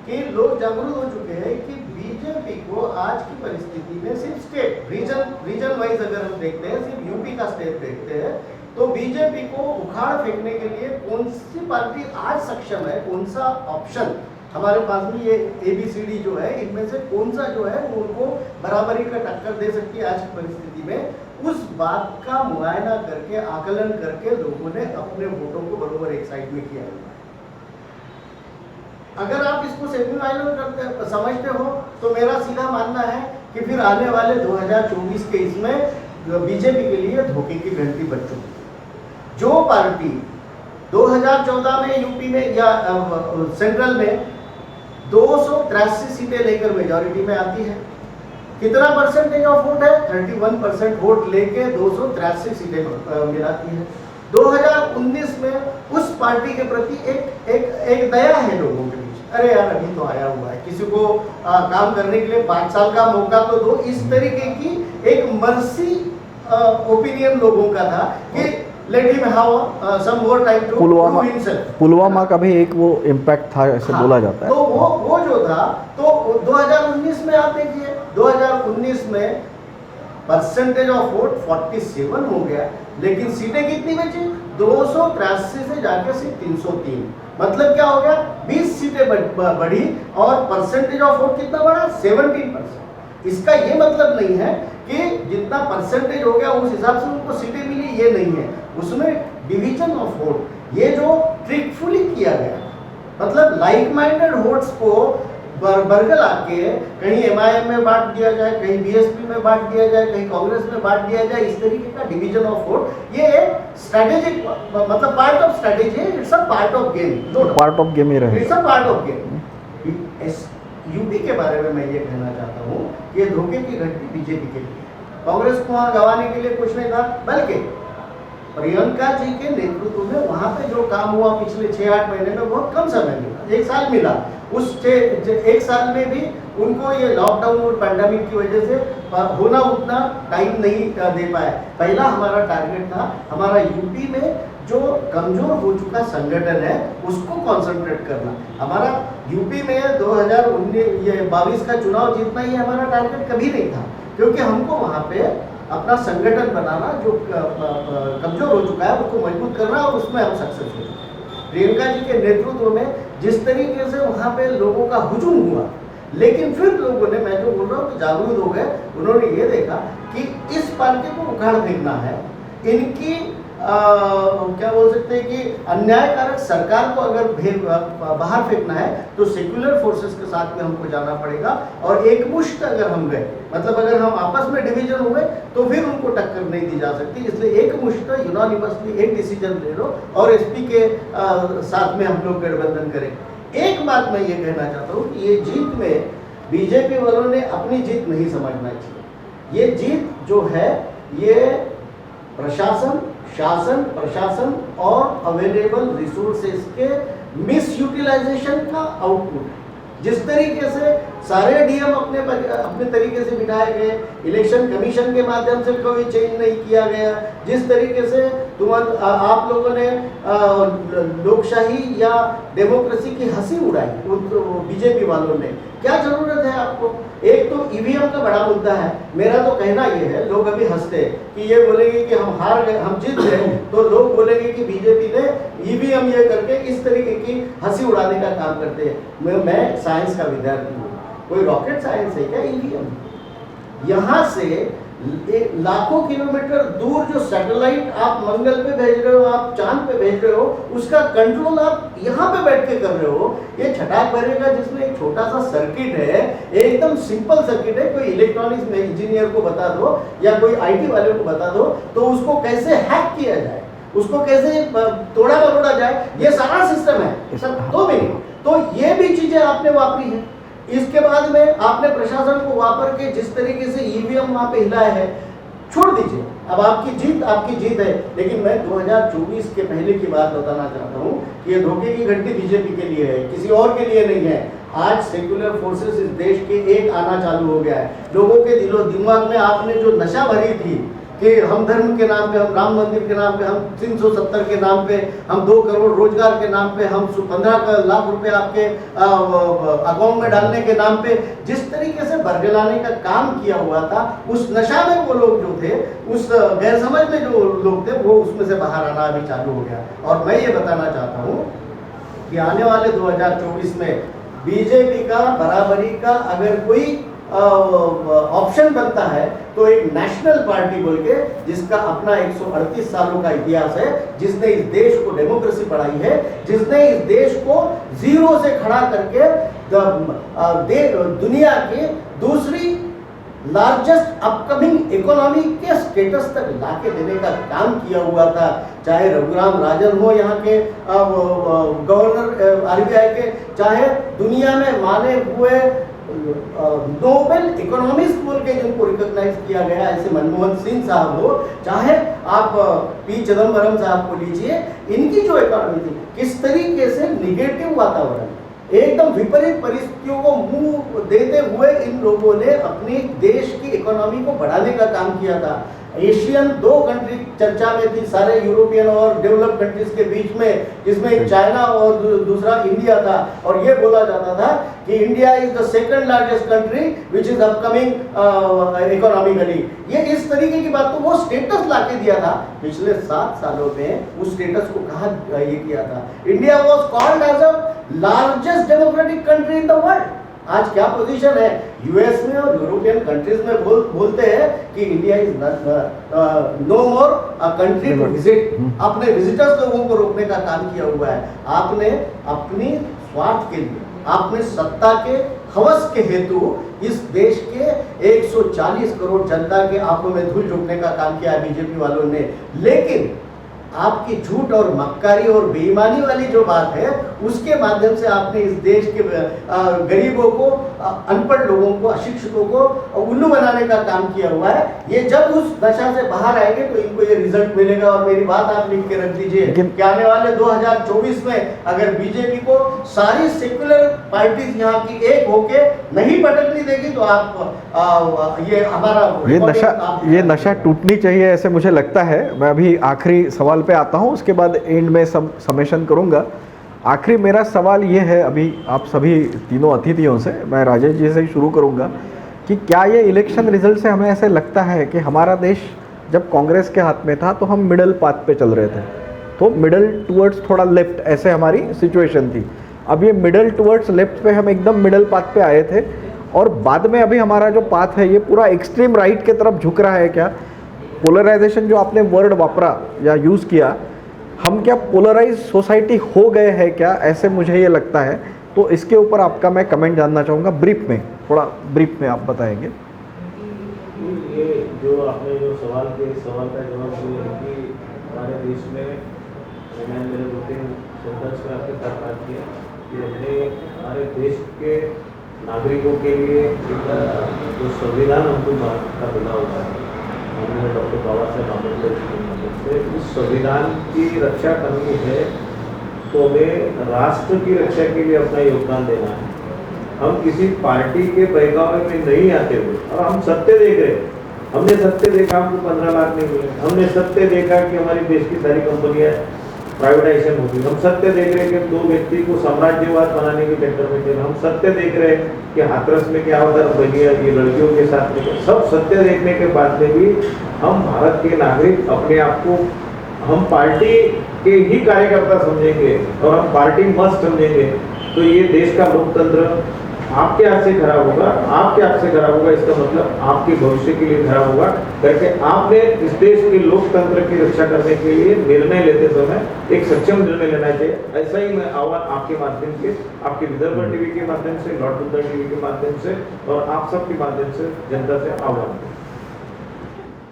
कि लोग जागरूक हो चुके हैं कि बीजेपी को आज की परिस्थिति में सिर्फ स्टेट रीजन वाइज अगर हम देखते हैं, सिर्फ यूपी का स्टेट देखते हैं, तो बीजेपी को उखाड़ फेंकने के लिए कौन सी पार्टी आज सक्षम है, कौन सा ऑप्शन हमारे पास में, ये ABCD जो है, इनमें से कौन सा जो है वो उनको बराबरी का टक्कर दे सकती है आज की परिस्थिति में, उस बात का मुआयना करके, आकलन करके लोगों ने अपने वोटों को बराबर एक साइड में किया। अगर आप इसको सेमीफाइनल करते समझते हो, तो मेरा सीधा मानना है कि फिर आने वाले 2024 के इसमें बीजेपी के लिए धोखे की घंटी बज चुकी है। जो पार्टी 2014 में यूपी में या सेंट्रल में 283 सीटें लेकर मेजॉरिटी में आती है, कितना परसेंटेज ऑफ वोट है? 31% वोट लेके 283 सीटें मिलाती है। 2019 में उस पार्टी के प्रति एक दया है लोगों के बीच, अरे यार अभी तो आया हुआ है, किसी को काम करने के लिए 5 साल का मौका तो दो। इस तरीके की एक मर्सी ओपिनियन लोगों का था कि let him have some more time to prove himself. Pulwama का भी एक वो इम्पैक्ट था, ऐसे बोला जाता है। तो वो जो था, तो 2019 में आप देखिए, 2019 में परसेंटेज ऑफ वोट 47 हो गया, लेकिन सीटें कितनी बची? 283 से जाके सिर्फ 303। मतलब क्या हो गया? 20 सीटें बढ़ी और परसेंटेज ऑफ वोट कितना बढ़ा? 17%। इसका ये मतलब नहीं है कि जितना परसेंटेज हो गया उस हिसाब से उनको सीटें मिली, ये नहीं है। उसमें डिवीजन ऑफ वोट, ये जो ट्रिकफुली किया गया, मतलब लाइक माइंडेड वोट्स को बरगल आके कहीं MIM में बांट दिया जाए, कहीं BSP में बांट दिया जाए, कहीं कांग्रेस में बांट दिया जाए, इस तरीके का डिवीजन ऑफ वोट, ये एक स्ट्रेटेजिक, मतलब part of strategy, it's a part of game. Part of game ही रहे, it's a part of game. UP के बारे में मैं ये कहना चाहता हूँ कि ये धोखे की घंटी बीजेपी के लिए, कांग्रेस को वहाँ गंवाने के लिए कुछ नहीं था, बल्कि प्रियंका जी के नेतृत्व में वहाँ पे जो काम हुआ पिछले 6-8 महीने में बहुत कम समय मिला, 1 साल मिला। उस 1 साल में भी उनको ये लॉकडाउन और पैंडेमिक की वजह से होना उतना टाइम नहीं दे पाए। पहला हमारा टारगेट था, हमारा यूपी में जो कमजोर हो चुका संगठन है उसको कॉन्सेंट्रेट करना। हमारा यूपी में 2022 का चुनाव जीतना ये हमारा टारगेट कभी नहीं था, क्योंकि हमको वहाँ पे अपना संगठन बनाना, जो कमजोर हो चुका है उसको मजबूत करना, और उसमें हम सक्सेस हुए। प्रियंका जी के नेतृत्व में जिस तरीके से वहाँ पे लोगों का हुजूम हुआ, लेकिन फिर लोगों ने, मैं जो बोल रहा हूँ, जागरूक हो गए। उन्होंने ये देखा कि इस पार्टी को उखाड़ फेंकना है, इनकी क्या बोल सकते हैं कि अन्यायकारक सरकार को अगर बाहर फेंकना है तो सेक्युलर फोर्सेस के साथ में हमको जाना पड़ेगा। और एकमुश्त अगर हम गए, मतलब अगर हम आपस में डिवीजन हो गए, तो फिर उनको टक्कर नहीं दी जा सकती। इसलिए एकमुश्त यूनानिमसली एक डिसीजन ले लो और एसपी के साथ में हम लोग गठबंधन करें। एक बात मैं ये कहना चाहता हूँ कि ये जीत में बीजेपी वालों ने अपनी जीत नहीं समझना चाहिए। ये जीत जो है ये प्रशासन, शासन, प्रशासन और अवेलेबल रिसोर्सेज के मिस यूटिलाइजेशन का आउटपुट है। जिस तरीके से सारे डीएम अपने तरीके से बिठाए गए, इलेक्शन कमीशन के माध्यम से कोई चेंज नहीं किया गया, जिस तरीके से आप लोगों ने लोकशाही या डेमोक्रेसी की हंसी उड़ाई बीजेपी वालों ने, क्या जरूरत है आपको? एक तो ईवीएम का बड़ा मुद्दा है। मेरा तो कहना ये है, लोग अभी हंसते हैं कि ये बोलेंगे कि हम हार गए, हम जीत गए, तो लोग बोलेंगे कि बीजेपी ने ईवीएम ये करके इस तरीके की हंसी उड़ाने का काम करते हैं। मैं साइंस का विद्यार्थी हूँ, कोई रॉकेट साइंस है क्या ईवीएम? यहाँ से लाखों किलोमीटर दूर जो सैटेलाइट आप मंगल पे भेज रहे हो, आप चांद पे भेज रहे हो, उसका कंट्रोल आप यहाँ पे बैठ के कर रहे हो। ये छटाक भरेगा जिसमें एक छोटा सा सर्किट है, एकदम सिंपल सर्किट है, कोई इलेक्ट्रॉनिक्स में इंजीनियर को बता दो या कोई आईटी वाले को बता दो तो उसको कैसे हैक किया जाए, उसको कैसे तोड़ा मरोड़ा जाए, ये सारा सिस्टम है सर 2 मिनट। तो ये भी चीजें आपने वापरी है। इसके बाद में आपने प्रशासन को वापर के जिस तरीके से ईवीएम वहां पे हिलाया है, छोड़ दीजिए, अब आपकी जीत है। लेकिन मैं 2024 के पहले की बात बताना चाहता हूँ कि ये धोखे की घंटी बीजेपी के लिए है, किसी और के लिए नहीं है। आज सेक्युलर फोर्सेस इस देश के एक आना चालू हो गया है। लोगों के दिलो दिमाग में आपने जो नशा भरी थी कि हम धर्म के नाम पे, हम राम मंदिर के नाम पे, हम 370 के नाम पे, हम 2 करोड़ रोजगार के नाम पे, हम 15 लाख रुपए आपके अकाउंट में डालने के नाम पे जिस तरीके से बरगलाने का काम किया हुआ था, उस नशा में वो लोग जो थे, उस गैरसमझ में जो लोग थे, वो उसमें से बाहर आना अभी चालू हो गया। और मैं ये बताना चाहता हूँ कि आने वाले 2024 में बीजेपी का बराबरी का अगर कोई ऑप्शन बनता है तो एक नेशनल पार्टी बोल के, जिसका अपना 138 सालों का इतिहास है, जिसने इस देश को डेमोक्रेसी पढ़ाई है, जिसने इस देश को जीरो से खड़ा करके दुनिया की दूसरी लार्जेस्ट अपकमिंग इकोनॉमी के स्टेटस तक लाके देने का काम किया हुआ था। चाहे रघुराम राजन हो यहाँ के गवर्नर आरबीआई के, चाहे दुनिया में माने हुए नोबेल इकोनॉमिस्ट बोल के जिनको रिकॉग्नाइज किया गया, ऐसे मनमोहन सिंह साहब हो, चाहे आप पी चिदम्बरम साहब को लीजिए, इनकी जो इकोनॉमी थी, किस तरीके से निगेटिव वातावरण, एकदम विपरीत परिस्थितियों को मुंह देते हुए इन लोगों ने अपनी देश की इकोनॉमी को बढ़ाने का काम किया था। एशियन 2 कंट्री चर्चा में थी, सारे यूरोपियन और डेवलप्ड कंट्रीज के बीच में, जिसमें एक चाइना और दूसरा इंडिया था, और ये बोला जाता था कि India is the second largest country which is upcoming economically. ये इस तरीके की बात, तो वो स्टेटस लाके दिया था। पिछले 7 सालों में उस स्टेटस को कहाँ ये किया था? India was called as a largest democratic country in the world. आज क्या पोजीशन है? यूएस में और यूरोपियन कंट्रीज में बोलते हैं कि India is no more a country to visit. अपने विजिटर्स लोगों को रोकने का काम किया हुआ है। आपने अपनी स्वार्थ के लिए, आपने सत्ता के हवस के हेतु इस देश के 140 करोड़ जनता के आंखों में धूल झोंकने का काम किया है बीजेपी वालों ने। लेकिन आपकी झूठ और मक्कारी और बेईमानी वाली जो बात है, उसके माध्यम से आपने इस देश के गरीबों को, अनपढ़ लोगों को, अशिक्षितों को उल्लू बनाने का काम किया हुआ है। ये जब उस दशा से बाहर आएंगे तो इनको ये रिजल्ट मिलेगा। और मेरी बात आप लिख के रख दीजिए कि आने वाले 2024 में अगर बीजेपी को सारी सेक्युलर पार्टीज यहाँ की एक होके नहीं पटकनी देगी तो आप ये हमारा ये नशा टूटनी चाहिए, ऐसे मुझे लगता है। मैं अभी आखिरी सवाल पे आता हूँ, उसके बाद एंड में समेशन करूँगा। आखिरी मेरा सवाल ये है, अभी आप सभी तीनों अतिथियों से, मैं राजेश जी से ही शुरू करूँगा, कि क्या ये इलेक्शन रिजल्ट से हमें ऐसे लगता है कि हमारा देश जब कांग्रेस के हाथ में था तो हम मिडल पाथ पे चल रहे थे, तो मिडल टुवर्ड्स थोड़ा लेफ्ट, ऐसे हमारी सिचुएशन थी। अब ये मिडल टुवर्ड्स लेफ्ट पे हम एकदम मिडल पाथ पे आए थे, और बाद में अभी हमारा जो पाथ है ये पूरा एक्सट्रीम राइट की तरफ झुक रहा है। क्या पोलराइजेशन जो आपने वर्ड वापरा या यूज़ किया, हम क्या पोलराइज सोसाइटी हो गए हैं क्या, ऐसे मुझे ये लगता है। तो इसके ऊपर आपका मैं कमेंट जानना चाहूँगा, ब्रीफ में, थोड़ा ब्रीफ में आप बताएंगे। ये जो आपने जो सवाल का जवाब दिया है कि हमारे देश में, मैंने मेरे 2-3 सेंटेंस में आपके साथ बात किया कि हमने हमारे देश के नागरिकों के लिए जो संविधान हमको का मिला होता है, हमने डॉक्टर बाबा साहेब आम्बेडकर की मदद से उस संविधान की रक्षा करनी है, तो हमें राष्ट्र की रक्षा के लिए अपना योगदान देना है। हम किसी पार्टी के बहकावे में नहीं आते हुए, और हम सत्य देख रहे हैं। हमने सत्य देखा हमको 15 लाख नहीं मिले, हमने सत्य देखा कि हमारी देश की सारी कंपनियां प्राइवेटाइजेशन होगी, हम सत्य देख रहे हैं कि 2 व्यक्ति को साम्राज्यवाद बनाने के चक्कर में थे, हम सत्य देख रहे हैं कि हाथरस में क्या होता है बनिया ये लड़कियों के साथ में, सब सत्य देखने के बाद में भी हम भारत के नागरिक अपने आप को हम पार्टी के ही कार्यकर्ता समझेंगे और हम पार्टी मस्त समझेंगे, तो ये देश का लोकतंत्र आपके हाथ से खराब होगा, आपके हाथ से खराब होगा। इसका मतलब आपके भविष्य के लिए खराब होगा करके आपने इस देश के लोकतंत्र की रक्षा करने के लिए निर्णय लेते समय एक सक्षम निर्णय लेना चाहिए। ऐसा ही मैं आह्वान आपके माध्यम से, आपके विदर्भ टीवी के माध्यम से, लॉर्ड बुद्धा टीवी के माध्यम से और आप सबके माध्यम से जनता से आह्वान।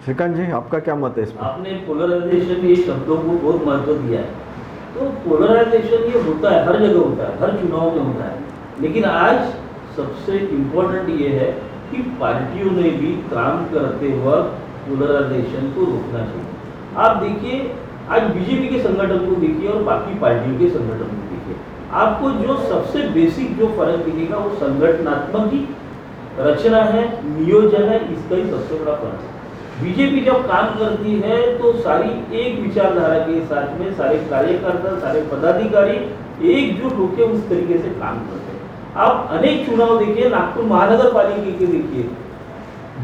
श्रीकांत जी, आपका क्या मत है इस पर? आपने पोलराइजेशन ये शब्दों को बहुत महत्व दिया है। तो पोलराइजेशन ये होता है, हर जगह होता है, हर चुनाव में होता है, लेकिन आज सबसे इम्पोर्टेंट ये है कि पार्टियों ने भी काम करते वक्त पोलराइजेशन को रोकना चाहिए। आप देखिए आज बीजेपी के संगठन को देखिए और बाकी पार्टियों के संगठन को देखिए, आपको जो सबसे बेसिक जो फर्क दिखेगा वो संगठनात्मक ही रचना है, नियोजन है, इसका ही सबसे बड़ा फर्क है। बीजेपी जब काम करती है तो सारी एक विचारधारा के साथ में सारे कार्यकर्ता, सारे पदाधिकारी एकजुट होकर उस तरीके से काम करते हैं। आप अनेक चुनाव देखिए, नागपुर महानगर पालिका के देखिए,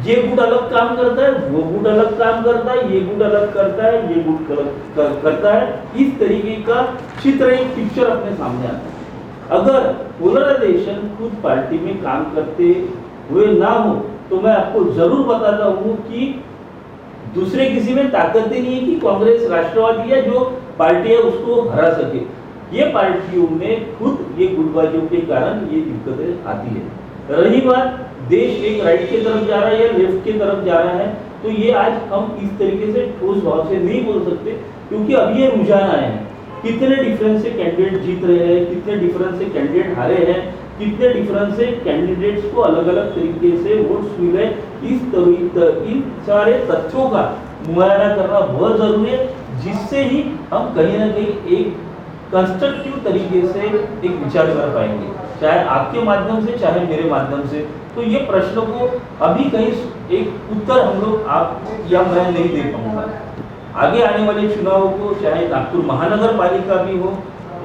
ये गुट अलग काम करता है, वो गुट अलग काम करता है, ये गुट अलग करता है, ये गुट अलग करता है, इस तरीके का चित्र, एक पिक्चर अपने सामने आता है। अगर पोलराइजेशन खुद पार्टी में काम करते हुए ना हो तो मैं आपको जरूर बताता हूँ कि दूसरे किसी में ताकत ही नहीं है कि कांग्रेस, राष्ट्रवादी या जो पार्टी है उसको हरा सके। ये पार्टियों में खुद ये गुटबाजियों के कारण ये दिक्कतें आती है। रही बात देश एक राइट की तरफ जा रहा है या लेफ्ट की तरफ जा रहा है, तो ये आज हम इस तरीके से ठोस भाव से नहीं बोल सकते, क्योंकि अभी ये रुझान आए हैं। कितने डिफरेंस से कैंडिडेट जीत रहे हैं, कितने डिफरेंस से कैंडिडेट हारे हैं, कितने डिफरेंस से कैंडिडेट्स को अलग अलग तरीके से वोट्स मिले, इन सारे तथ्यों का मुआयना करना बहुत जरूरी है, जिससे ही हम कहीं ना कहीं एक कंस्ट्रक्टिव तरीके से एक विचार कर पाएंगे, चाहे आपके माध्यम से चाहे मेरे माध्यम से। तो ये प्रश्न को अभी कहीं एक उत्तर हम लोग आप या मैं नहीं दे पाऊंगा। आगे आने वाले चुनाव को चाहे नागपुर महानगर पालिका भी हो,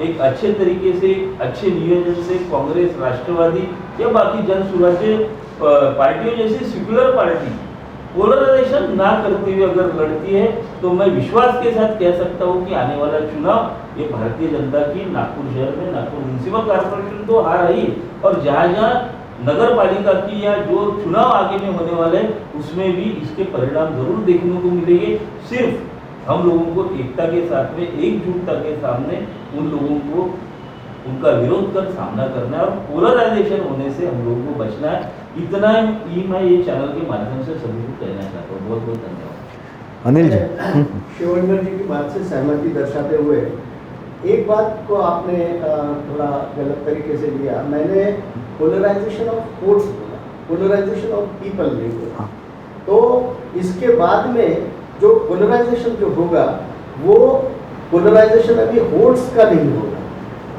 एक अच्छे तरीके से, अच्छे नियोजन से कांग्रेस, राष्ट्रवादी या बाकी जन सुराज्य पार्टियों जैसी सेक्युलर पार्टी पोलराइजेशन ना करते हुए अगर लड़ती है, तो मैं विश्वास के साथ कह सकता हूँ कि आने वाला चुनाव ये भारतीय जनता की नागपुर शहर में, नागपुर म्युनिसिपल कॉर्पोरेशन तो हार रही है, और जहाँ जहाँ नगर पालिका की या जो चुनाव आगे में होने वाले हैं उसमें भी इसके परिणाम जरूर देखने को मिलेंगे। सिर्फ हम लोगों को एकता के साथ में, एकजुटता के सामने उन लोगों को उनका विरोध कर सामना करना है और पोलराइजेशन होने से हम लोगों को बचना है। इतना ही मैं ये चैनल के माध्यम से सभी को कहना चाहता हूँ। बहुत बहुत धन्यवाद। अनिल जी, शिवेंद्र जी की बात से सहमति दर्शाते हुए एक बात को आपने थोड़ा गलत तरीके से लिया। मैंने पोलराइजेशन ऑफ वोट्स बोला, पोलराइजेशन ऑफ पीपल नहीं बोला। तो इसके बाद में जो पोलराइजेशन जो होगा वो पोलराइजेशन अभी वोट्स का नहीं होगा,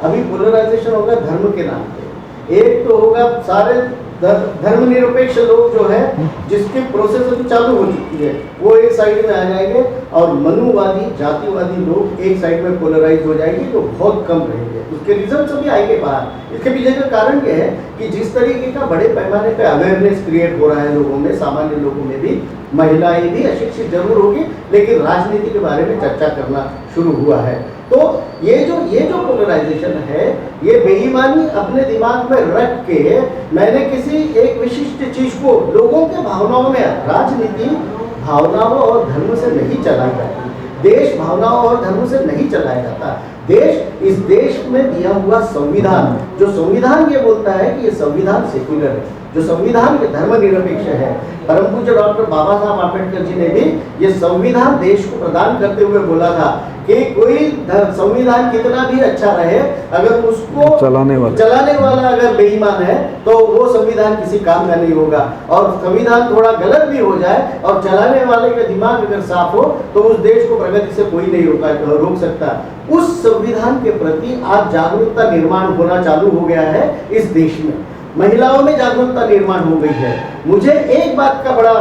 अभी पोलराइजेशन होगा धर्म के नाम पे। एक तो होगा सारे धर्मनिरपेक्ष लोग जो है जिसकी प्रोसेस अभी चालू हो चुकी है, वो एक साइड में आ जाएंगे और मनुवादी, जातिवादी लोग एक साइड में पोलराइज हो जाएंगे, जो बहुत कम रहेंगे। उसके रिजल्ट्स अभी आएंगे बाहर। इसके पीछे का कारण यह है कि जिस तरीके का बड़े पैमाने पे अवेयरनेस क्रिएट हो रहा है लोगों में, सामान्य लोगों में भी, महिलाएं भी अशिक्षित जरूर होगी लेकिन राजनीति के बारे में चर्चा करना शुरू हुआ है। तो ये जो पोलराइजेशन है, ये बेईमानी अपने दिमाग में रख के मैंने किसी एक विशिष्ट चीज को, लोगों के भावनाओं में, राजनीति भावनाओं और धर्म से नहीं चलाई जाती, देश भावनाओं और धर्म से नहीं चलाया जाता। देश, इस देश में दिया हुआ संविधान, जो संविधान ये बोलता है कि ये संविधान सेक्युलर है, जो संविधान के धर्मनिरपेक्ष है। परम पूज्य डॉक्टर बाबा साहब आम्बेडकर जी ने भी ये संविधान देश को प्रदान करते हुए बोला था कि कोई संविधान कितना भी अच्छा रहे, अगर उसको चलाने वाला अगर बेईमान है तो वो संविधान किसी काम का नहीं होगा। और संविधान थोड़ा गलत भी हो जाए और चलाने वाले का दिमाग अगर साफ हो तो उस देश को प्रगति से कोई नहीं रोक सकता। उस संविधान के प्रति आज जागरूकता निर्माण होना चालू हो गया है इस देश में। महिलाओं में जागरूकता निर्माण हो गई है। मुझे एक बात का बड़ा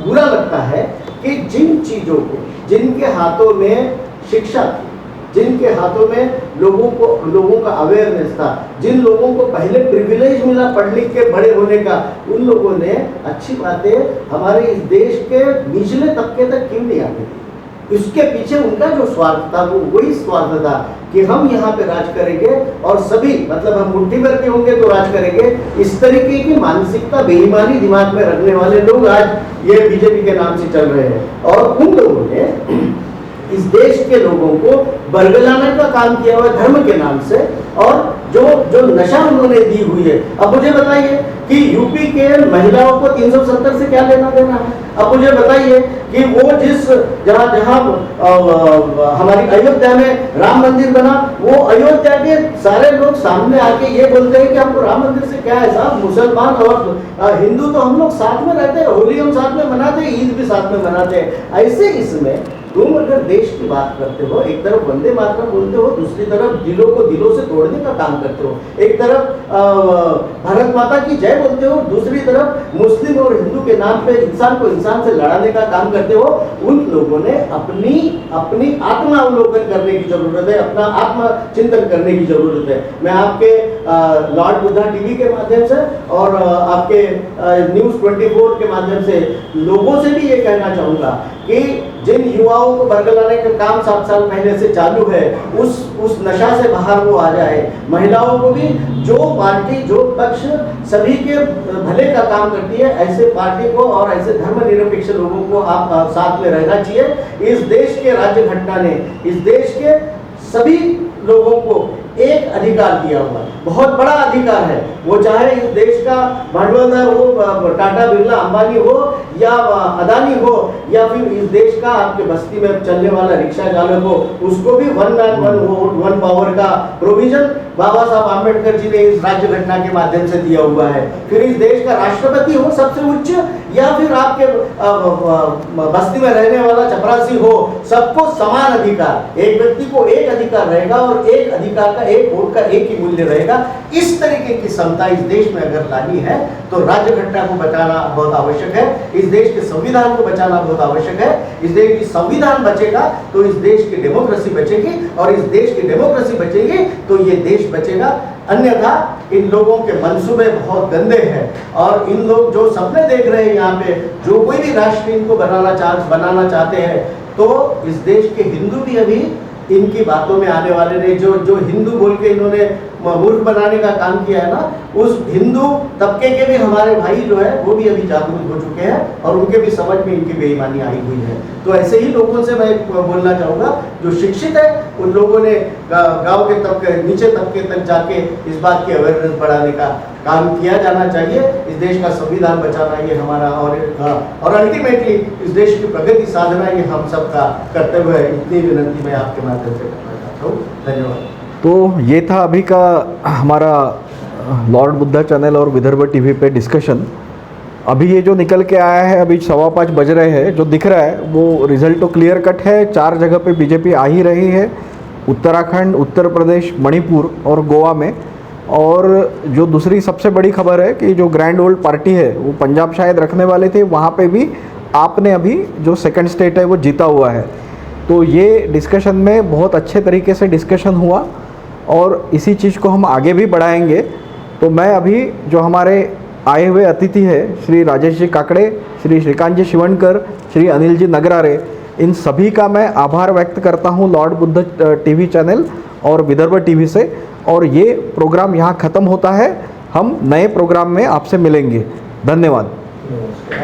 बुरा लगता है कि जिन चीज़ों को, जिनके हाथों में शिक्षा थी, जिनके हाथों में लोगों का अवेयरनेस था, जिन लोगों को पहले प्रिविलेज मिला पढ़ लिख के बड़े होने का, उन लोगों ने अच्छी बातें हमारे इस देश के निचले तबके तक क्यों नहीं आती थी? इसके पीछे उनका जो स्वार्थ था वो वही स्वार्थ था कि हम यहाँ पे राज करेंगे और सभी, मतलब हम मुट्ठी भर के होंगे तो राज करेंगे। इस तरीके की मानसिकता, बेईमानी दिमाग में रखने वाले लोग आज ये बीजेपी के नाम से चल रहे हैं, और उन लोगों ने इस देश के लोगों को बरगलाने का काम किया हुआ धर्म के नाम से, और जो नशा उन्होंने दी हुई है। अब मुझे बताइए कि यूपी के महिलाओं को 370 से क्या लेना देना है? अब मुझे बताइए कि वो जहाँ हमारी अयोध्या में राम मंदिर बना, वो अयोध्या के सारे लोग सामने आके ये बोलते हैं कि हमको राम मंदिर से क्या है साहब, मुसलमान और हिंदू तो हम लोग साथ में रहते हैं, होली हम साथ में मनाते हैं, ईद भी साथ में मनाते हैं। ऐसे इसमें तुम अगर देश की बात करते हो, एक तरफ वंदे मातरम बोलते हो, दूसरी तरफ दिलों को दिलों से तोड़ने का काम करते हो, एक तरफ भारत माता की जय बोलते हो, दूसरी तरफ मुस्लिम और हिंदू के नाम पे इंसान को इंसान से लड़ाने का काम करते हो। उन लोगों ने अपनी आत्मावलोकन करने की जरूरत है, अपना आत्मचिंतन करने की जरूरत है। मैं आपके लॉर्ड बुद्धा टीवी के माध्यम से और आपके न्यूज़ 24 के माध्यम से लोगों से भी ये कहना चाहूँगा कि जिन युवाओं को बरगलाने का काम 7 साल पहले से चालू है, उस नशा से बाहर वो आ जाए। महिलाओं को भी जो पार्टी, जो पक्ष सभी के भले का काम करती है, ऐसे पार्टी को और ऐसे धर्मनिरपेक्ष लोगों को आप साथ में रहना चाहिए। इस देश के राज्य घटना ने इस देश के सभी लोगों को एक अधिकार दिया हुआ है, बहुत बड़ा अधिकार है। वो चाहे इस देश का भांडवलदार हो, टाटा बिरला अंबानी हो या अदानी हो, या फिर इस देश का आपके बस्ती में चलने वाला रिक्शा चालक हो, उसको भी 1 मैन 1 वोट 1 पावर का प्रोविजन बाबा साहब आम्बेडकर जी ने इस राज्य घटना के माध्यम से दिया हुआ है। फिर इस देश का राष्ट्रपति हो सबसे उच्च, या फिर आपके बस्ती में रहने वाला चपरासी हो, सबको समान अधिकार, एक व्यक्ति को एक अधिकार रहेगा और एक अधिकार का, एक वोट का एक ही मूल्य रहेगा। इस तरीके की समता इस देश में अगर लानी है तो राज्य घटना को बचाना बहुत आवश्यक है, इस देश के संविधान को बचाना बहुत आवश्यक है। इस देश की संविधान बचेगा तो इस देश की डेमोक्रेसी बचेगी, और इस देश की डेमोक्रेसी बचेगी तो ये देश बचेगा। अन्यथा इन लोगों के मंसूबे बहुत गंदे हैं, और इन लोग जो सपने देख रहे हैं यहाँ पे, जो कोई भी राष्ट्र इनको बनाना चाहते हैं, तो इस देश के हिंदू भी अभी इनकी बातों में आने वाले नहीं। जो हिंदू बोल के इन्होंने मूर्ख बनाने का काम किया है ना, उस हिंदू तबके के भी हमारे भाई जो है वो भी अभी जागरूक हो चुके हैं, और उनके भी समझ में इनकी बेईमानी आई हुई है। तो ऐसे ही लोगों से मैं बोलना चाहूँगा, जो शिक्षित है उन लोगों ने गांव के तबके, नीचे तबके तक जाके इस बात की अवेयरनेस बढ़ाने का काम किया जाना चाहिए। इस देश का संविधान बचाना ये हमारा और अल्टीमेटली इस देश की प्रगति साधना ये हम सबका कर्तव्य है। इतनी विनंती मैं आपके माध्यम से करना चाहता हूँ। धन्यवाद। तो ये था अभी का हमारा लॉर्ड बुद्धा चैनल और विदर्भ टीवी पे डिस्कशन। अभी ये जो निकल के आया है, अभी 5:15 बज रहे हैं, जो दिख रहा है वो रिज़ल्ट तो क्लियर कट है। 4 जगह पे बीजेपी आ ही रही है, उत्तराखंड, उत्तर प्रदेश, मणिपुर और गोवा में। और जो दूसरी सबसे बड़ी खबर है कि जो ग्रैंड ओल्ड पार्टी है वो पंजाब शायद रखने वाले थे, वहाँ पे भी आपने अभी जो सेकंड स्टेट है वो जीता हुआ है। तो ये डिस्कशन में बहुत अच्छे तरीके से डिस्कशन हुआ, और इसी चीज़ को हम आगे भी बढ़ाएंगे। तो मैं अभी जो हमारे आए हुए अतिथि है, श्री राजेश जी काकड़े, श्री श्रीकांत जी शिवनकर, श्री अनिल जी नगरारे, इन सभी का मैं आभार व्यक्त करता हूँ लॉर्ड बुद्ध टीवी चैनल और विदर्भ टीवी से। और ये प्रोग्राम यहाँ ख़त्म होता है, हम नए प्रोग्राम में आपसे मिलेंगे। धन्यवाद।